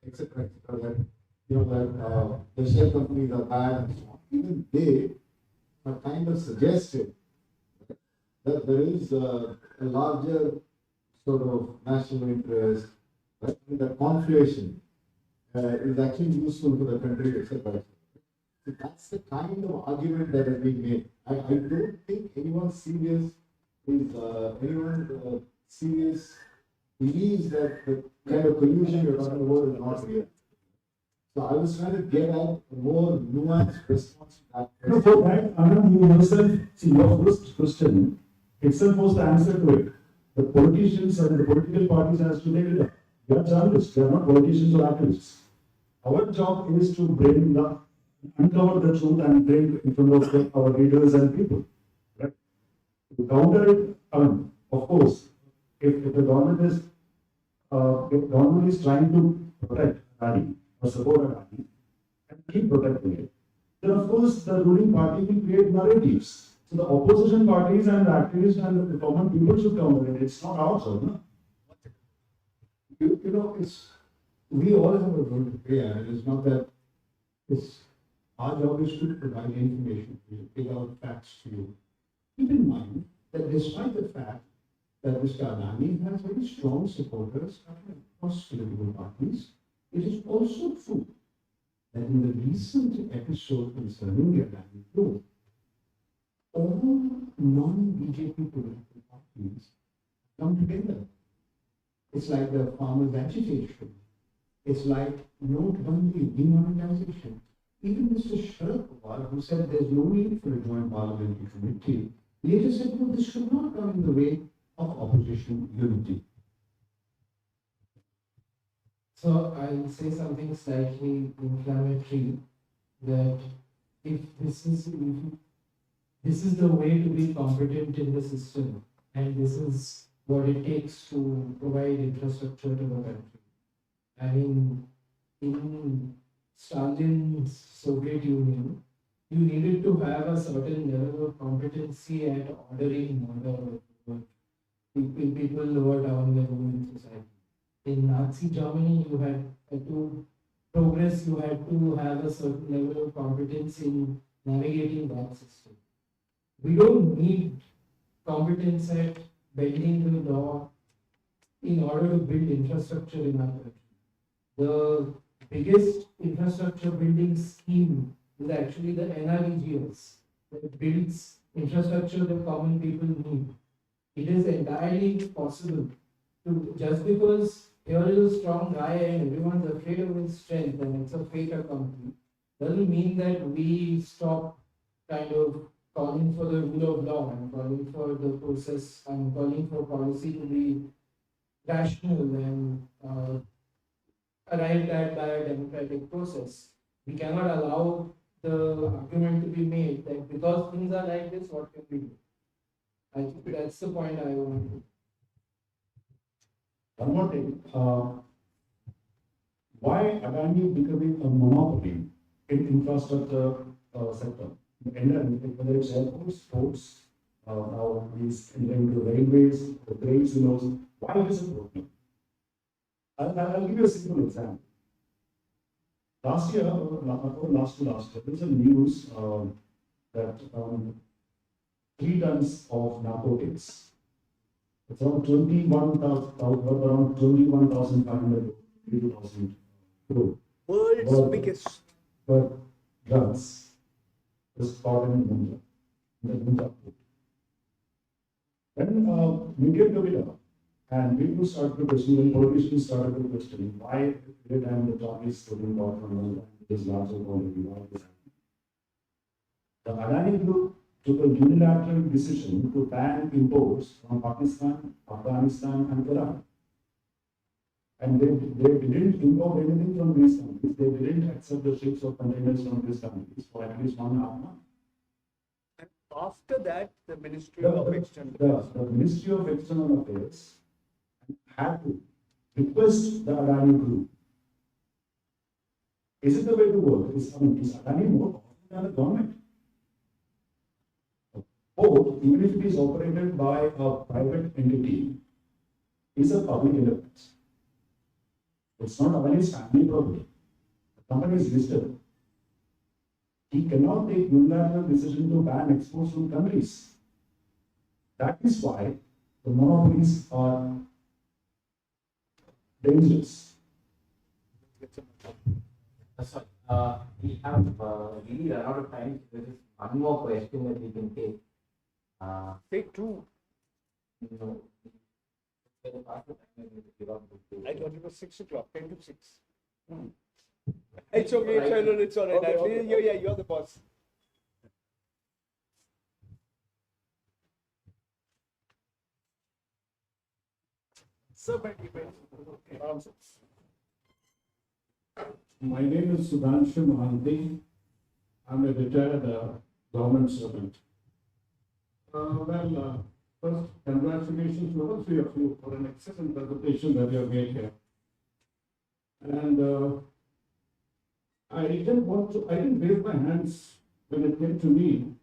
Speaker 6: Etc. That the share companies are bad. Even they are kind of suggested that there is a larger sort of national interest, right? And that conflation is actually useful for the country, etc. So that's the kind of argument that has been made. I don't think anyone serious believes that the kind of collusion you're talking about is not real. So I was trying to get at a more nuanced response to that.
Speaker 2: No, for that, Anand, you yourself, see, your first question itself was the answer to it. The politicians and the political parties has to deal with that. They are journalists, they are not politicians or activists. Our job is to uncover the truth and bring in front of our leaders and people. Right? To counter it, of course, if the government is trying to protect Adani or support Adani and keep protecting it, then of course the ruling party will create narratives. So the opposition parties and the activists and the common people should counter it. It's not our job, no?
Speaker 5: You know, we all have a role to play, and it's not that our job is to provide information to you, give out facts to you. Keep in mind that despite the fact that Mr. Adani has very strong supporters across political parties, it is also true that in the recent episode concerning the Adani group, all non-BJP political parties come together. It's like the farmers' agitation. It's like note-bandi, demonetization. Even Mr. Sharad Pawar, who said there's no need for a joint parliamentary committee, later said, no, this should not come in the way of opposition unity.
Speaker 3: So I'll say something slightly inflammatory, that if this is the way to be competent in the system, and this is what it takes to provide infrastructure to the country. I mean, in Stalin's Soviet Union, you needed to have a certain level of competency at ordering order people lower down level in society. In Nazi Germany, you had to progress, you had to have a certain level of competence in navigating that system. We don't need competence at bending the law in order to build infrastructure in our country. The biggest infrastructure building scheme is actually the NREGS that builds infrastructure that common people need. It is entirely possible to, just because here is a strong guy and everyone's afraid of his strength and it's a fait accompli, doesn't mean that we stop kind of calling for the rule of law and calling for the process and calling for policy to be rational and arrived at by a democratic process. We cannot allow the argument to be made that because things are like this, what can we do? I think that's the point I want to make.
Speaker 2: One more thing. Why Adani becoming a monopoly in infrastructure sector? Whether it's airports, ports, now he's entering the railways, the trains, why is it working? I'll give you a simple example. Last year, last year, there was a news that 3 tons of narcotics. It's around 21,500 crore.
Speaker 1: World's biggest.
Speaker 2: But drugs was caught in Mumbai, in the Mumbai port. Then media took it up, and people started to question, politicians started to question why every time the drug is getting caught from Mumbai, it is larger quantity, why is happening. The Adani Group took a unilateral decision to ban imports from Pakistan, Afghanistan, and Iran. And they didn't import anything from these countries. They didn't accept the ships or containers from these countries for at least 1.5 months.
Speaker 1: And after that, the Ministry of External
Speaker 2: The Ministry of External Affairs had to request the Adani Group. Is it the way to work? Is Adani more powerful than the government? Port, even if it is operated by a private entity, is a public enterprise. It's not Adani's family property. The company is listed. He cannot take unilateral decision to ban exports from countries. That is why the monopolies are dangerous.
Speaker 4: Sorry, we have really run out of time. There is one more question that we can take.
Speaker 1: Take 2.
Speaker 4: No.
Speaker 1: I thought it was 6 o'clock, 10 to 6. It's okay, it's all right. Okay. You're the boss.
Speaker 5: My name is Sudhanshu Mohanty. I'm a retired government servant. First, congratulations to all three of you for an excellent presentation that you have made here. And I didn't raise my hands when it came to me,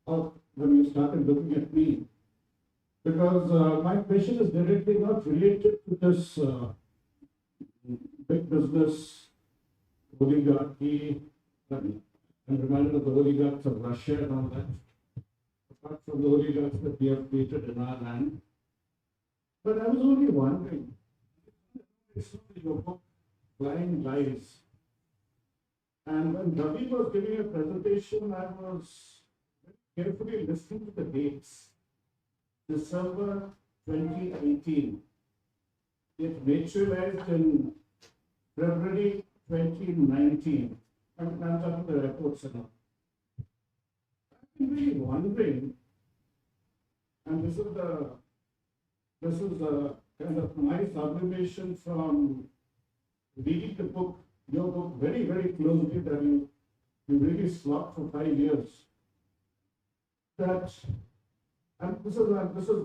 Speaker 5: or when you started looking at me, because my question is directly not related to this big business oligarchy. I'm reminded of the oligarchs of Russia and all that, apart from the oligarchs that we have created in our land. But I was only wondering, it's not your book, Blind Lies. And when Ravi was giving a presentation, I was very carefully listening to the dates. December 2018. It materialized in February 2019. I'm talking the reports and all. I've been really wondering, and this is the kind of nice observation from reading the book, your book very, very closely, that you really slogged for 5 years. That, and this is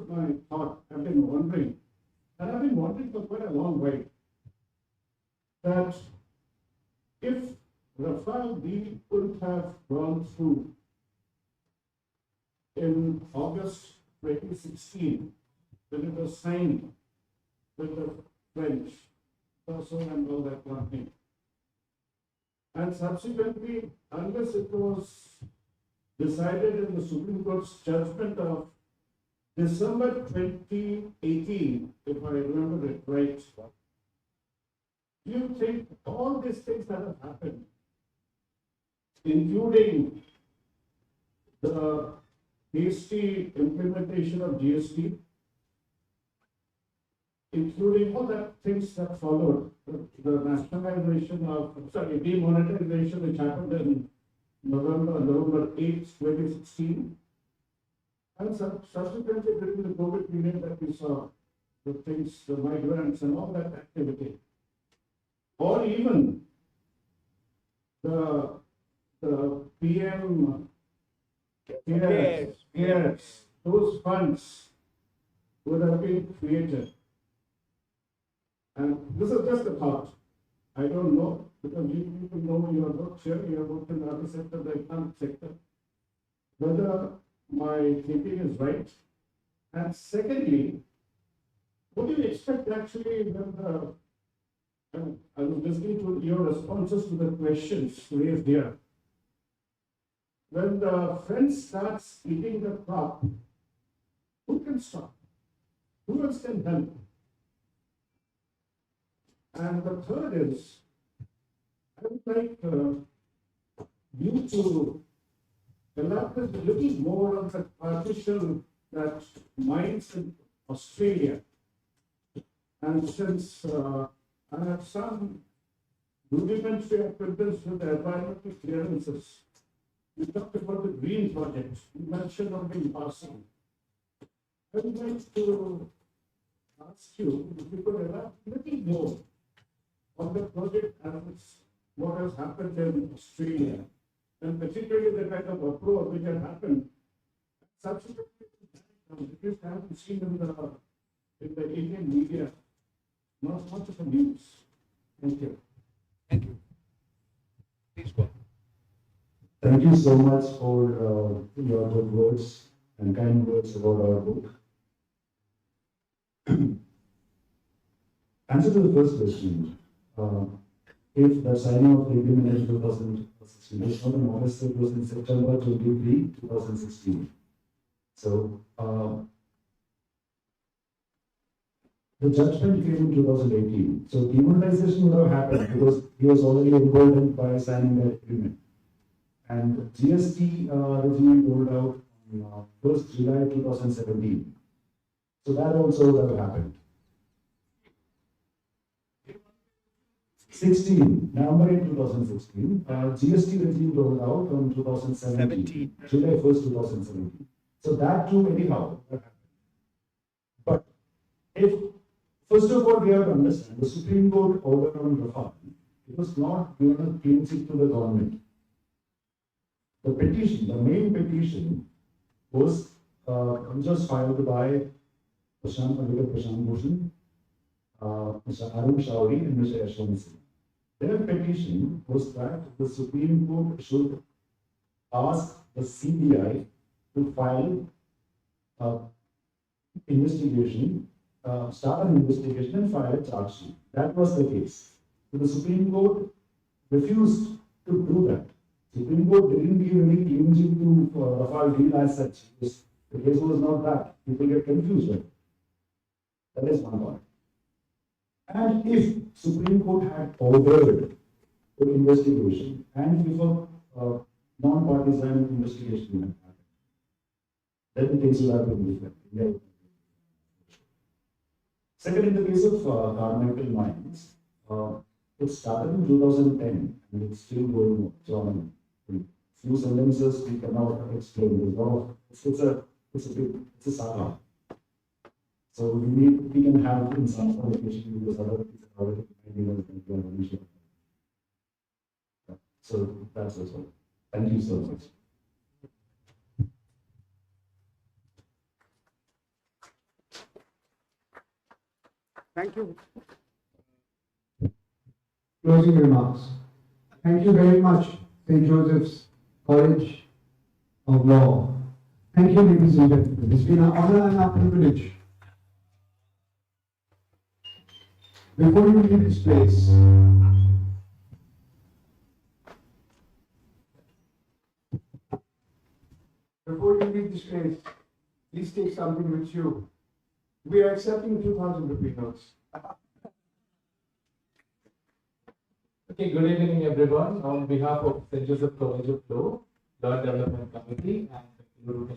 Speaker 5: my thought. I've been wondering, and I've been wondering for quite a long way, that if Rafale deal could have gone through in August 2016, when it was signed with the French person and all that company, and subsequently, unless it was decided in the Supreme Court's judgment of December 2018, if I remember it right, do you think all these things that have happened, including the hasty implementation of GST, including all the things that followed, the nationalization of, demonetization, which happened in November 8th, 2016, and subsequently during the COVID period that we saw, the things, the migrants and all that activity, or even the PM cares, those funds would have been created. And this is just a thought. I don't know, because you people know you have worked here, you have worked in the other sector, the economic sector, whether my thinking is right. And secondly, what do you expect actually when I was listening to your responses to the questions raised here. When the fence starts eating the crop, who can stop? Who else can help? And the third is, I would like you to elaborate a little more on the partition that mines in Australia. And since I have some rudimentary acquaintance with the environmental clearances, you talked about the green project, you mentioned only in passing. I would like to ask you if you could elaborate a little more on the project as what has happened in Australia, and particularly the kind of uproar which has happened subsequently, because I haven't seen in the Indian media, not much of a news. Thank you.
Speaker 1: Thank you. Please go.
Speaker 2: Thank you so much for your good words and kind words about our book. Answer to the first question. If the signing of the agreement in 2016 was not in August, it was in September 23, 2016. So, the judgment came in 2018. So, demonetization would have happened because he was already emboldened by signing that agreement. And GST regime rolled out on 1st July 2017. So, that also would have happened. 16, November 8, 2016, GST regime rolled out on 2017, July 1st, 2017. So that too, anyhow, but if First of all, we have to understand the Supreme Court order on Rafale, it was not given a clean sheet to the government. The petition, the main petition was filed by Prashant Bhushan, Mr. Arun Shawri and Mr. Yashwant Singh. Their petition was that the Supreme Court should ask the CBI to file investigation, start an investigation and file a charge sheet. That was the case. So the Supreme Court refused to do that. Supreme Court didn't give any clean sheet to Rafale deal as such. The case was not that. People get confused with it. That is one point. And if Supreme Court had ordered the investigation and if a non-partisan investigation had happened, then things would have been different. Yeah. Second, in the case of Carmichael Mines, it started in 2010 and it's still going on. So, I mean, few sentences we cannot explain. It's a saga. So we can have in some communication because other ideas. So that's also. Thank you so much.
Speaker 1: Thank you.
Speaker 5: Closing remarks. Thank you very much, St. Joseph's College of Law. Thank you, ladies and gentlemen. It's been an honor and a privilege. Before you leave this place, please take something with you. We are accepting 2,000 rupee notes.
Speaker 8: Okay, good evening everyone. On behalf of St. Joseph College of Law, Law Development Committee and the Guru